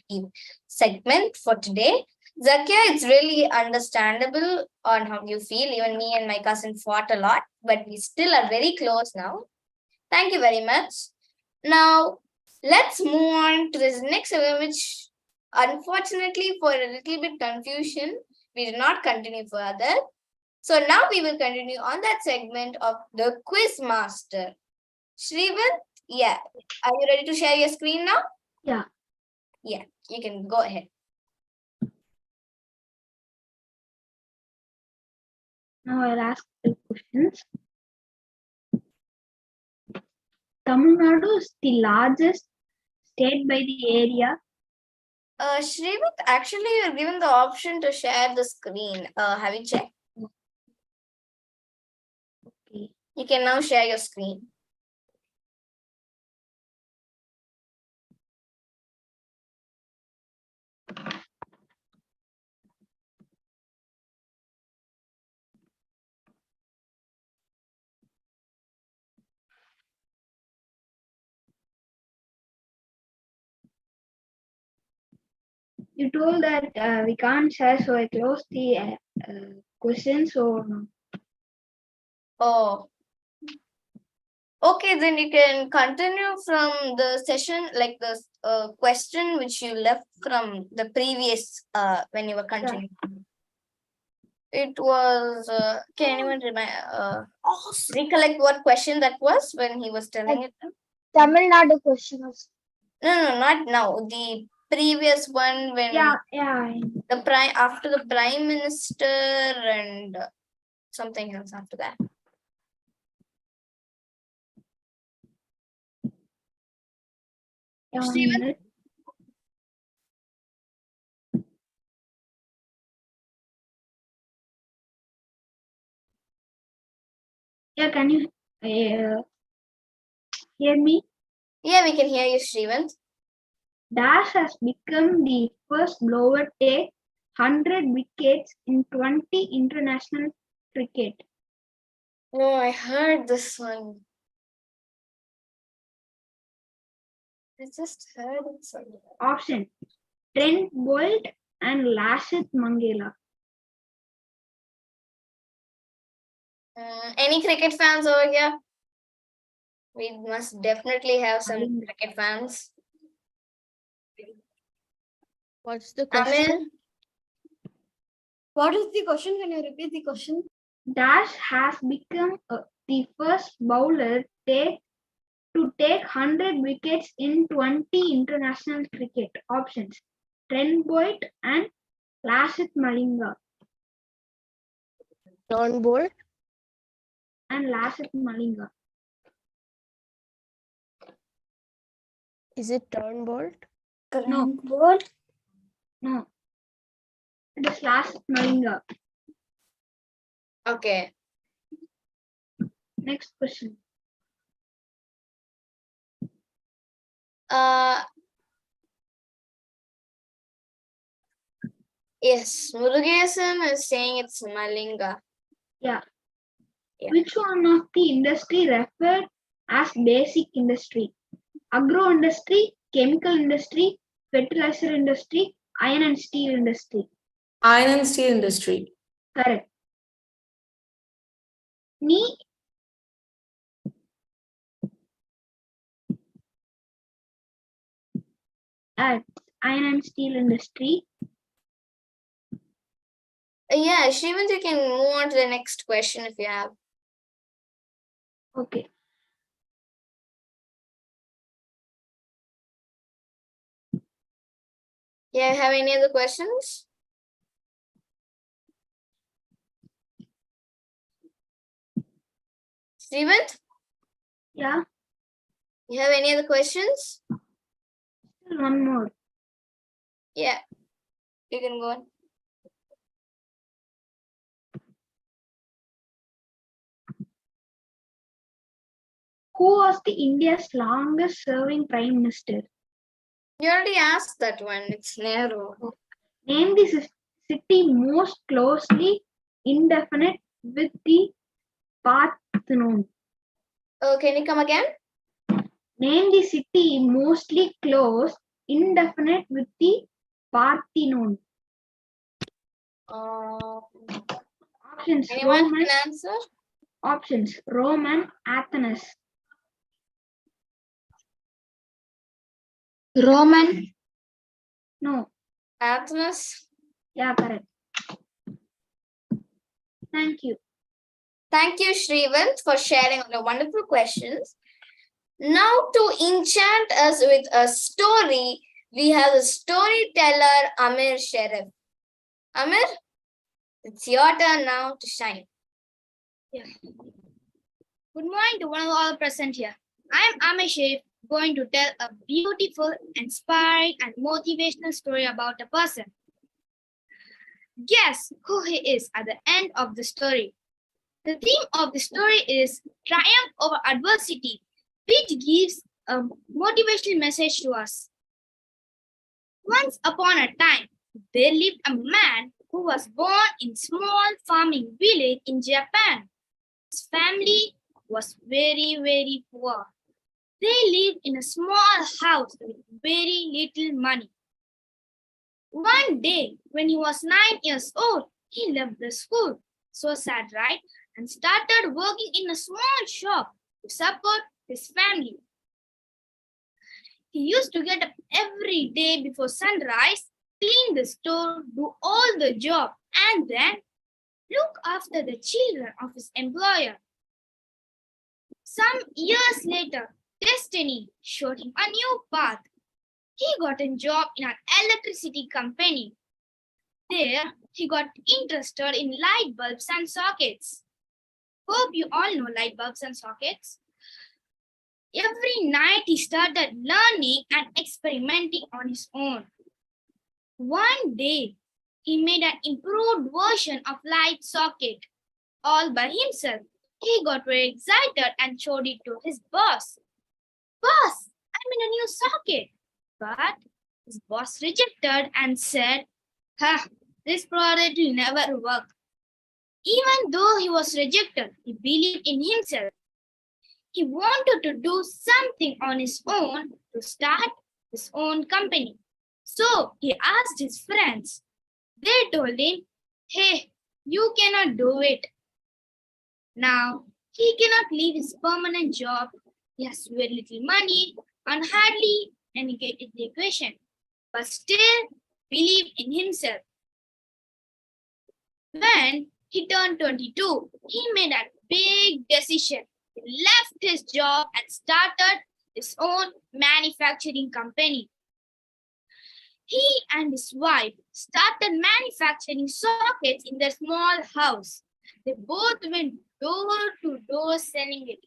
segment for today. Zakia, it's really understandable on how you feel. Even me and my cousin fought a lot, but we still are very close now. Thank you very much. Now, let's move on to this next segment, which unfortunately for a little bit confusion, we did not continue further. So now we will continue on that segment of the quiz master. Shrivan, yeah, are you ready to share your screen now? Yeah. Yeah, you can go ahead. Now I'll ask the questions. Tamil Nadu is the largest state by the area. Shrivan, actually you're given the option to share the screen. Have you checked? Okay. You can now share your screen. You told that we can't share, so I closed the question. So Oh. Okay, then you can continue from the session, like the question which you left from the previous when you were continuing. It was, can anyone recollect what question that was when he was telling it? Tamil Nadu question was. No, not now. The previous one when the after the prime minister and something else after that. Steven? Yeah, can you hear me? Yeah, we can hear you, Srivant. Dash has become the first bowler to take 100 wickets in 20 international cricket. No, I heard this one. I just heard it somewhere. Option: Trent Boult and Lasith Mangala. Any cricket fans over here? We must definitely have some cricket fans. What's the question? Amir? What is the question? Can you repeat the question? Dash has become the first bowler to take 100 wickets in 20 international cricket. Options: Trent Boult and Lasith Malinga. Trent Boult and Lasith Malinga. Is it Turnbolt? No. Board. No. It is last Malinga. Okay. Next question. Yes, Murugesan is saying it's Malinga. Yeah. Yeah. Which one of the industry referred as basic industry? Agro industry, chemical industry, fertilizer industry, iron and steel industry. Iron and steel industry. Correct. Ni at iron and steel industry. Yeah, Shrivant, you can move on to the next question if you have. Okay. Yeah, have any other questions? Shrivant, Yeah. you have any other questions? Still one more. Yeah, you can go on. Who was the India's longest serving prime minister? You already asked that one. It's Nehru. Name the city most closely indefinite with the Parthenon. Oh, can you come again? Name the city mostly close indefinite with the Parthenon. Options Anyone Roman. can answer? Options Roman, Athens. Roman. No. Athens. Yeah, correct. Thank you. Thank you, Shrivant, for sharing the wonderful questions. Now, to enchant us with a story, we have the storyteller Amir Sharif. Amir, it's your turn now to shine. Good morning to one and all present here. I am Amir Sharif, going to tell a beautiful, inspiring, and motivational story about a person. Guess who he is at the end of the story. The theme of the story is triumph over adversity, which gives a motivational message to us. Once upon a time, there lived a man who was born in a small farming village in Japan. His family was very, very poor. They lived in a small house with very little money. One day, when he was 9 years old, he left the school. So sad, right? And started working in a small shop to support his family. He used to get up every day before sunrise, clean the store, do all the job, and then look after the children of his employer. Some years later, destiny showed him a new path. He got a job in an electricity company. There, he got interested in light bulbs and sockets. Hope you all know light bulbs and sockets. Every night he started learning and experimenting on his own. One day, he made an improved version of light socket all by himself. He got very excited and showed it to his boss. Boss, I made a new socket. But his boss rejected and said, this product will never work. Even though he was rejected, he believed in himself. He wanted to do something on his own to start his own company. So he asked his friends. They told him, hey, you cannot do it. Now, he cannot leave his permanent job. He has very little money and hardly any education, but still believed in himself. When he turned 22, he made a big decision. He left his job and started his own manufacturing company. He and his wife started manufacturing sockets in their small house. They both went door to door selling it.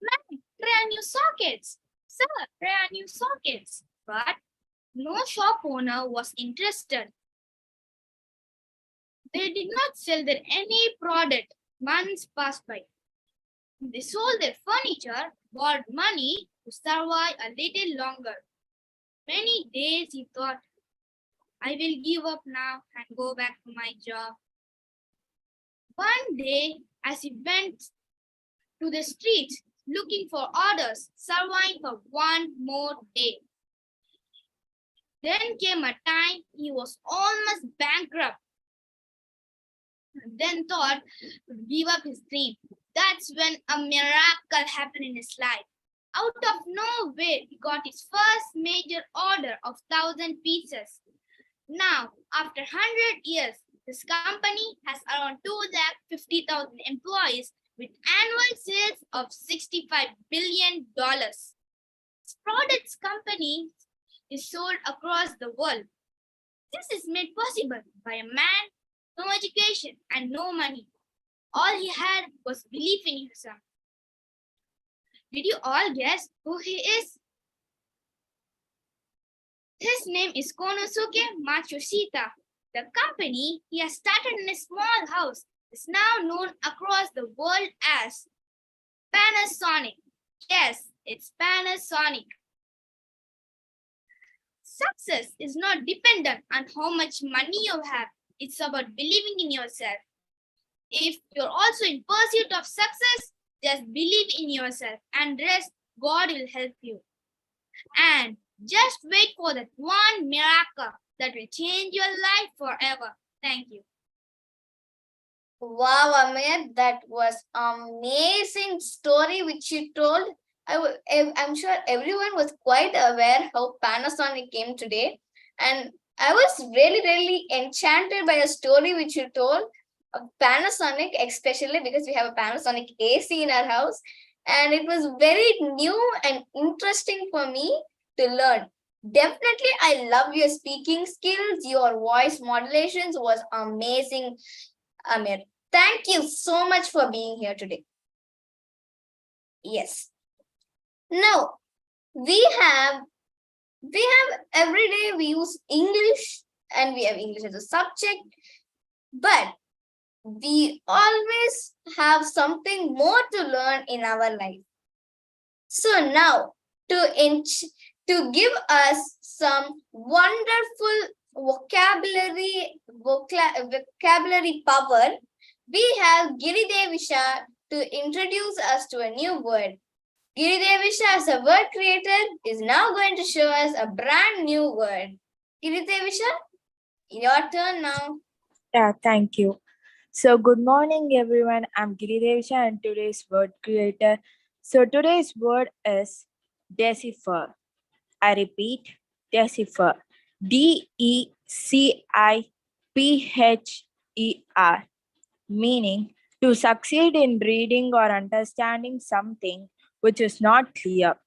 Man, try new sockets. Sir, there are new sockets, but no shop owner was interested. They did not sell their any product. Months passed by. They sold their furniture, borrowed money to survive a little longer. Many days he thought, I will give up now and go back to my job. One day, as he went to the streets looking for orders, surviving for one more day. Then came a time he was almost bankrupt. Then thought to give up his dream. That's when a miracle happened in his life. Out of nowhere, he got his first major order of 1,000 pieces. Now, after 100 years, this company has around 250,000 employees with annual sales of $65 billion. This products company is sold across the world. This is made possible by a man, no education and no money. All he had was belief in himself. Did you all guess who he is? His name is Konosuke Matsushita. The company he has started in a small house is now known across the world as Panasonic. Yes, it's Panasonic. Success is not dependent on how much money you have. It's about believing in yourself. If you're also in pursuit of success, just believe in yourself and rest, God will help you. And just wait for that one miracle that will change your life forever. Thank you. Wow, Amir, that was amazing story which you told. I'm sure everyone was quite aware how Panasonic came today. And I was really, really enchanted by the story which you told of Panasonic, especially because we have a Panasonic AC in our house. And it was very new and interesting for me to learn. Definitely, I love your speaking skills. Your voice modulations was amazing, Amir. Thank you so much for being here today. Yes. Now, we have every day we use English and we have English as a subject, but we always have something more to learn in our life. So now, to give us some wonderful vocabulary power, we have Giridevisha to introduce us to a new word. Giridevisha, as a word creator, is now going to show us a brand new word. Giridevisha, your turn now. Yeah, thank you. So good morning, everyone. I'm Giridevisha and today's word creator. So today's word is decipher. I repeat, decipher. DECIPHER, meaning to succeed in reading or understanding something which is not clear.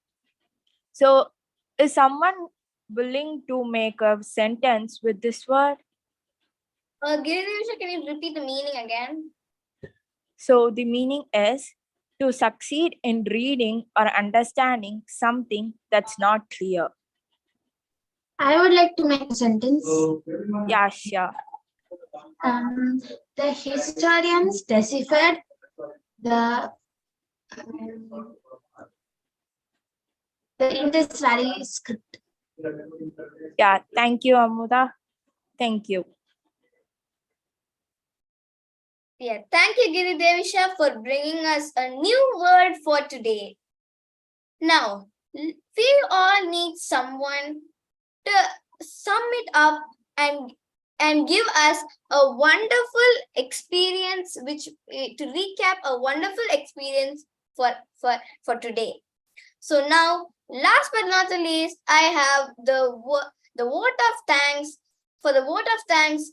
So is someone willing to make a sentence with this word? Giridevisha, can you repeat the meaning again? So the meaning is to succeed in reading or understanding something that's not clear. I would like to make a sentence. Yeah, sure. The historians deciphered the Indus Valley script. Yeah, thank you, Amuda. Thank you. Yeah, thank you, Giridevisha, for bringing us a new word for today. Now, we all need someone to sum it up and give us a wonderful experience, to recap a wonderful experience for today. So now, last but not the least, I have the vote of thanks. For the vote of thanks,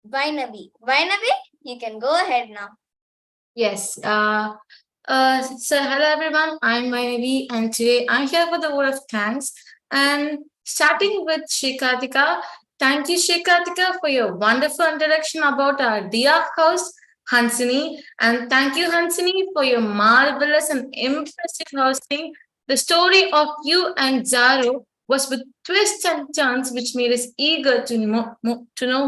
Vainavi. Vainavi, you can go ahead now. Yes. So hello everyone, I'm Vainavi and today I'm here for the word of thanks. And starting with Shri Kartika, thank you Shri Kartika for your wonderful introduction about our dear host, Hansini. And thank you Hansini for your marvelous and impressive hosting The story of you and Zaro was with twists and turns which made us eager to know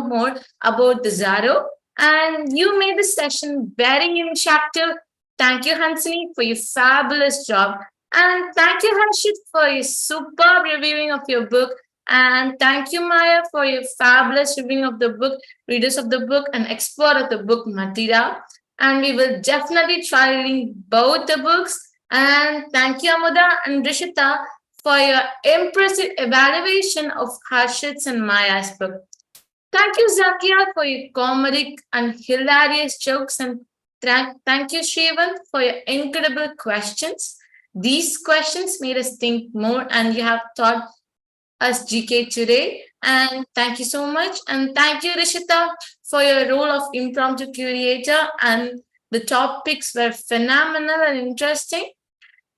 more about the Zaro. And you made the session very interactive. Thank you, Hansini, for your fabulous job. And thank you, Harshit, for your superb reviewing of your book. And thank you, Maya, for your fabulous reviewing of the book, readers of the book, and expert of the book, Matira. And we will definitely try reading both the books. And thank you, Amuda and Rishita, for your impressive evaluation of Harshit's and Maya's book. Thank you, Zakia, for your comedic and hilarious jokes. And thank you, Shrivan, for your incredible questions. These questions made us think more, and you have taught us GK today. And thank you so much. And thank you, Rishita, for your role of impromptu curator. And the topics were phenomenal and interesting.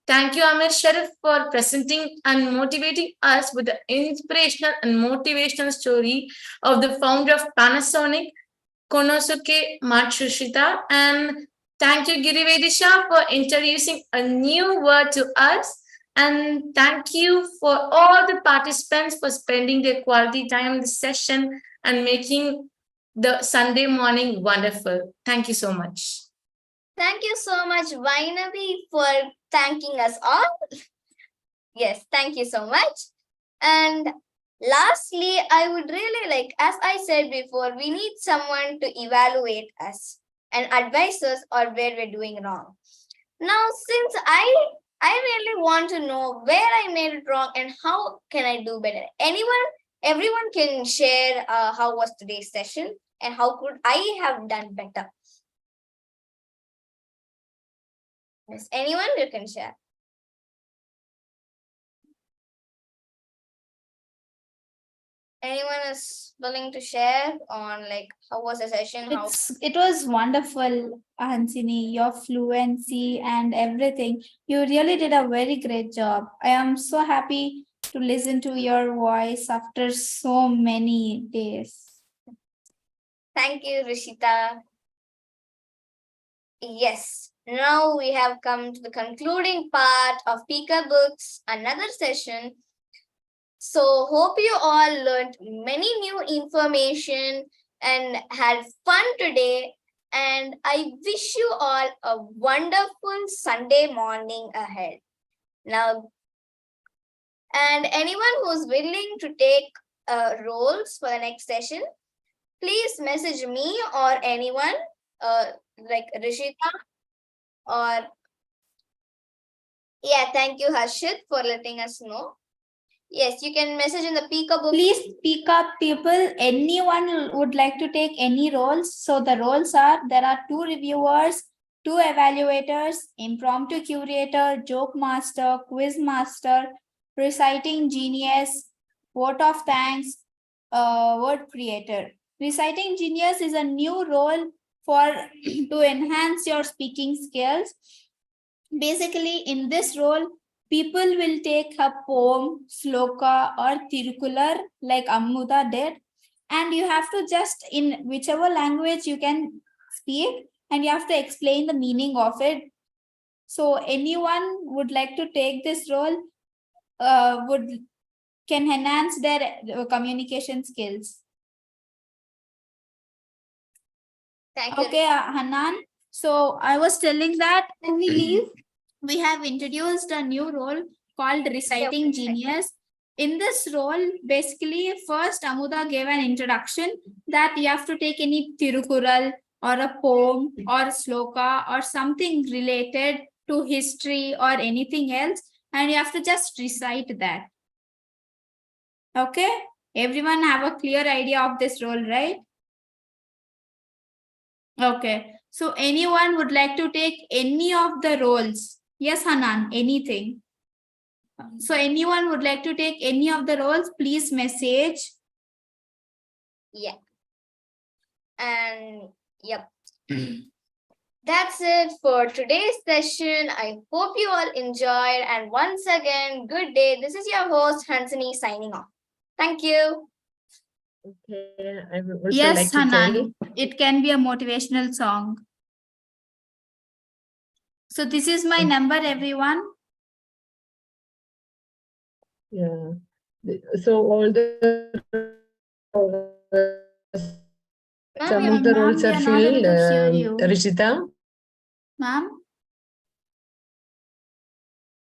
Thank you, Amir Sharif, for presenting and motivating us with the inspirational and motivational story of the founder of Panasonic, Konosuke Matsushita. And thank you, Girivedisha, for introducing a new word to us. And thank you for all the participants for spending their quality time in this session and making the Sunday morning wonderful. Thank you so much. Thank you so much, Vainavi, for thanking us all. Yes, thank you so much. And lastly, I would really like, as I said before, we need someone to evaluate us and advise us on where we're doing wrong. Now, since I really want to know where I made it wrong and how can I do better. Everyone can share how was today's session and how could I have done better. Yes, anyone you can share. Anyone is willing to share on like how was the session? It was wonderful, Hansini, your fluency and everything. You really did a very great job. I am so happy to listen to your voice after so many days. Thank you, Rishita. Yes, now we have come to the concluding part of Pika Books, another session. So hope you all learned many new information and had fun today. And I wish you all a wonderful Sunday morning ahead. Now, and anyone who's willing to take roles for the next session, please message me or anyone like Rishita or yeah, thank you, Harshit, for letting us know. Yes, you can message in the Pika book. Please speak up, people. Anyone would like to take any roles? So the roles are, there are 2 reviewers, 2 evaluators, impromptu curator, joke master, quiz master, reciting genius, vote of thanks, word creator. Reciting genius is a new role for to enhance your speaking skills. Basically, in this role, people will take a poem, sloka or tirukular like Amuda did, and you have to just, in whichever language you can speak, and you have to explain the meaning of it. So anyone would like to take this role can enhance their communication skills. Thank you. Okay, Hanan. So I was telling that when we leave, we have introduced a new role called Reciting Genius. In this role, basically, first Amuda gave an introduction that you have to take any Tirukural or a poem or sloka or something related to history or anything else, and you have to just recite that. Okay, everyone have a clear idea of this role, right? Okay, so anyone would like to take any of the roles? Yes, Hanan, anything. So anyone would like to take any of the roles, please message. Yeah. And yep. That's it for today's session. I hope you all enjoyed. And once again, good day. This is your host, Hansini, signing off. Thank you. Okay, I would also Yes, like to Hanan, it can be a motivational song. So this is my number, everyone. Yeah. So all the some of the Ma'am, roles we are are not able filled. to hear you. Rishita. Ma'am?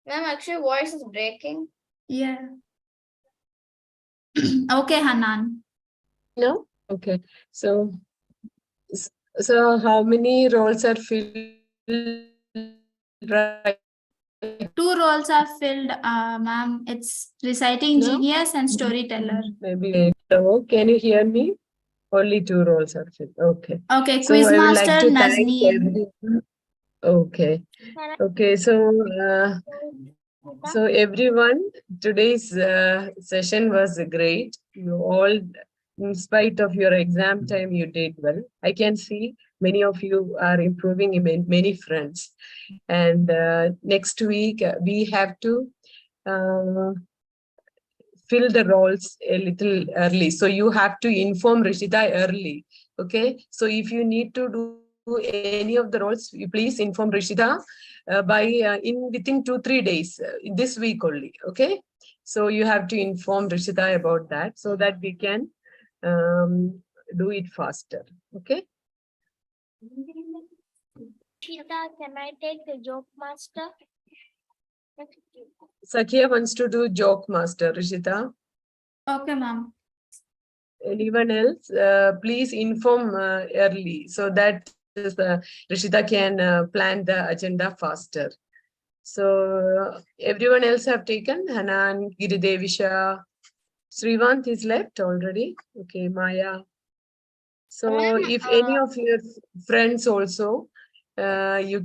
Ma'am, actually, voice is breaking. Yeah. Okay, Hanan. No. Okay. So so how many roles are filled right 2 roles are filled, ma'am. It's reciting now? genius and storyteller. Maybe later. Can you hear me? Only 2 roles are filled. Okay. Okay, So I would like Quizmaster to thank Nazneen. everyone. Okay. Okay. So everyone, today's session was great. You all, in spite of your exam time, you did well. I can see many of you are improving in many fronts. And next week, we have to fill the roles a little early. So you have to inform Rishita early. Okay. So if you need to do any of the roles, you please inform Rishita by within 2-3 days this week only. Okay. So you have to inform Rishita about that so that we can do it faster. Okay. Shilda, can I take the joke master? Sakya wants to do joke master. Rishita. Okay, ma'am. Anyone else, please inform early so that Rishita can plan the agenda faster. So everyone else have taken. Hanan, Giridevisha, Srivant is left already. Okay, Maya. So if any of your friends also, you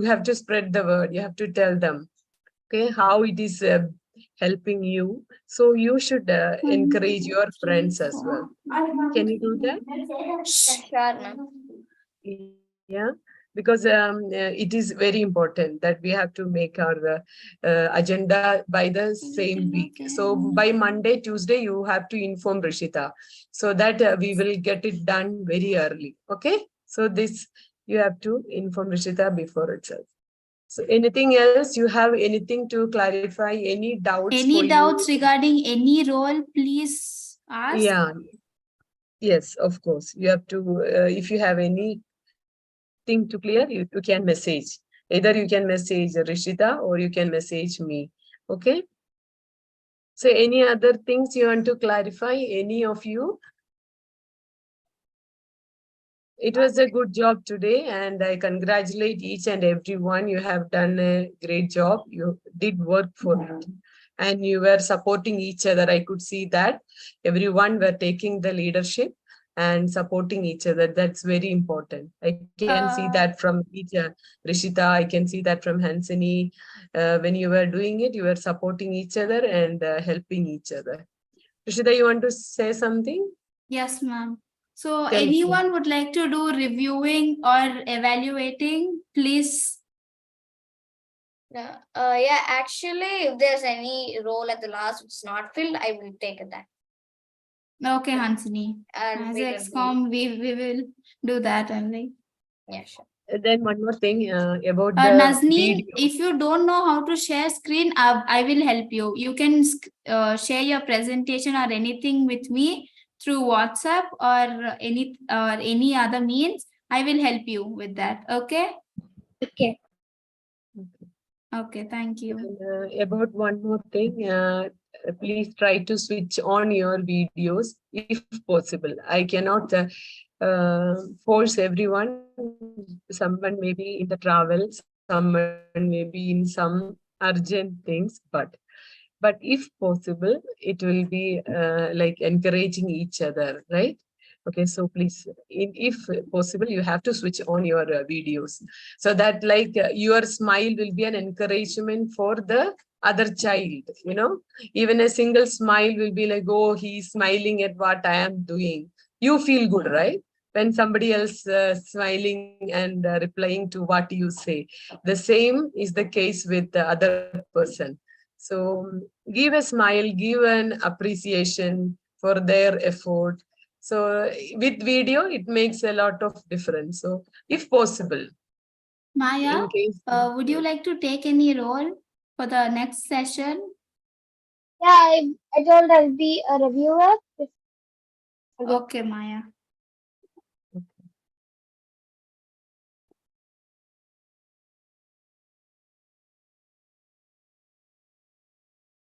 have to spread the word. You have to tell them, okay, how it is helping you. So you should encourage your friends as well. Can you do that? Sure, ma'am. Yeah, because it is very important that we have to make our agenda by the same week. So by Monday, Tuesday, you have to inform Rishita so that we will get it done very early. Okay. So this you have to inform Rishita before itself. So anything else? You have anything to clarify? Any doubts for Any doubts you? regarding any role, please ask. Yeah. Yes, of course. You have to, if you have any thing to clear, you can message. Either you can message Rishita or you can message me. Okay. So any other things you want to clarify? Any of you? It was a good job today and I congratulate each and every one. You have done a great job. You did work for it and you were supporting each other. I could see that everyone were taking the leadership and supporting each other. That's very important. I can see that from each Rishita. I can see that from Hansini. When you were doing it, you were supporting each other and helping each other. Rishita, you want to say something? Yes, ma'am. So Tell us. anyone would like to do reviewing or evaluating, please. Yeah, actually, if there's any role at the last which is not filled, I will take that. Okay, Hansini. And As we will XCOM, we will do that only. Yeah, sure. Then one more thing about the Nazneen, video. if you don't know how to share screen, I will help you. You can share your presentation or anything with me through WhatsApp or any other means. I will help you with that. Okay. Okay. Okay. Thank you. And, about one more thing, please try to switch on your videos if possible. I cannot force everyone. Someone may be in the travel, someone may be in some urgent things, but if possible, it will be like encouraging each other, right? Okay, so please, if possible, you have to switch on your videos so that like your smile will be an encouragement for the other child, you know, even a single smile will be like, oh, he's smiling at what I am doing. You feel good, right? When somebody else smiling and replying to what you say. The same is the case with the other person. So give a smile, give an appreciation for their effort. So with video, it makes a lot of difference. So if possible. Maya, In case, would you like to take any role for the next session? Yeah, I told I'll be a reviewer. Okay, Maya.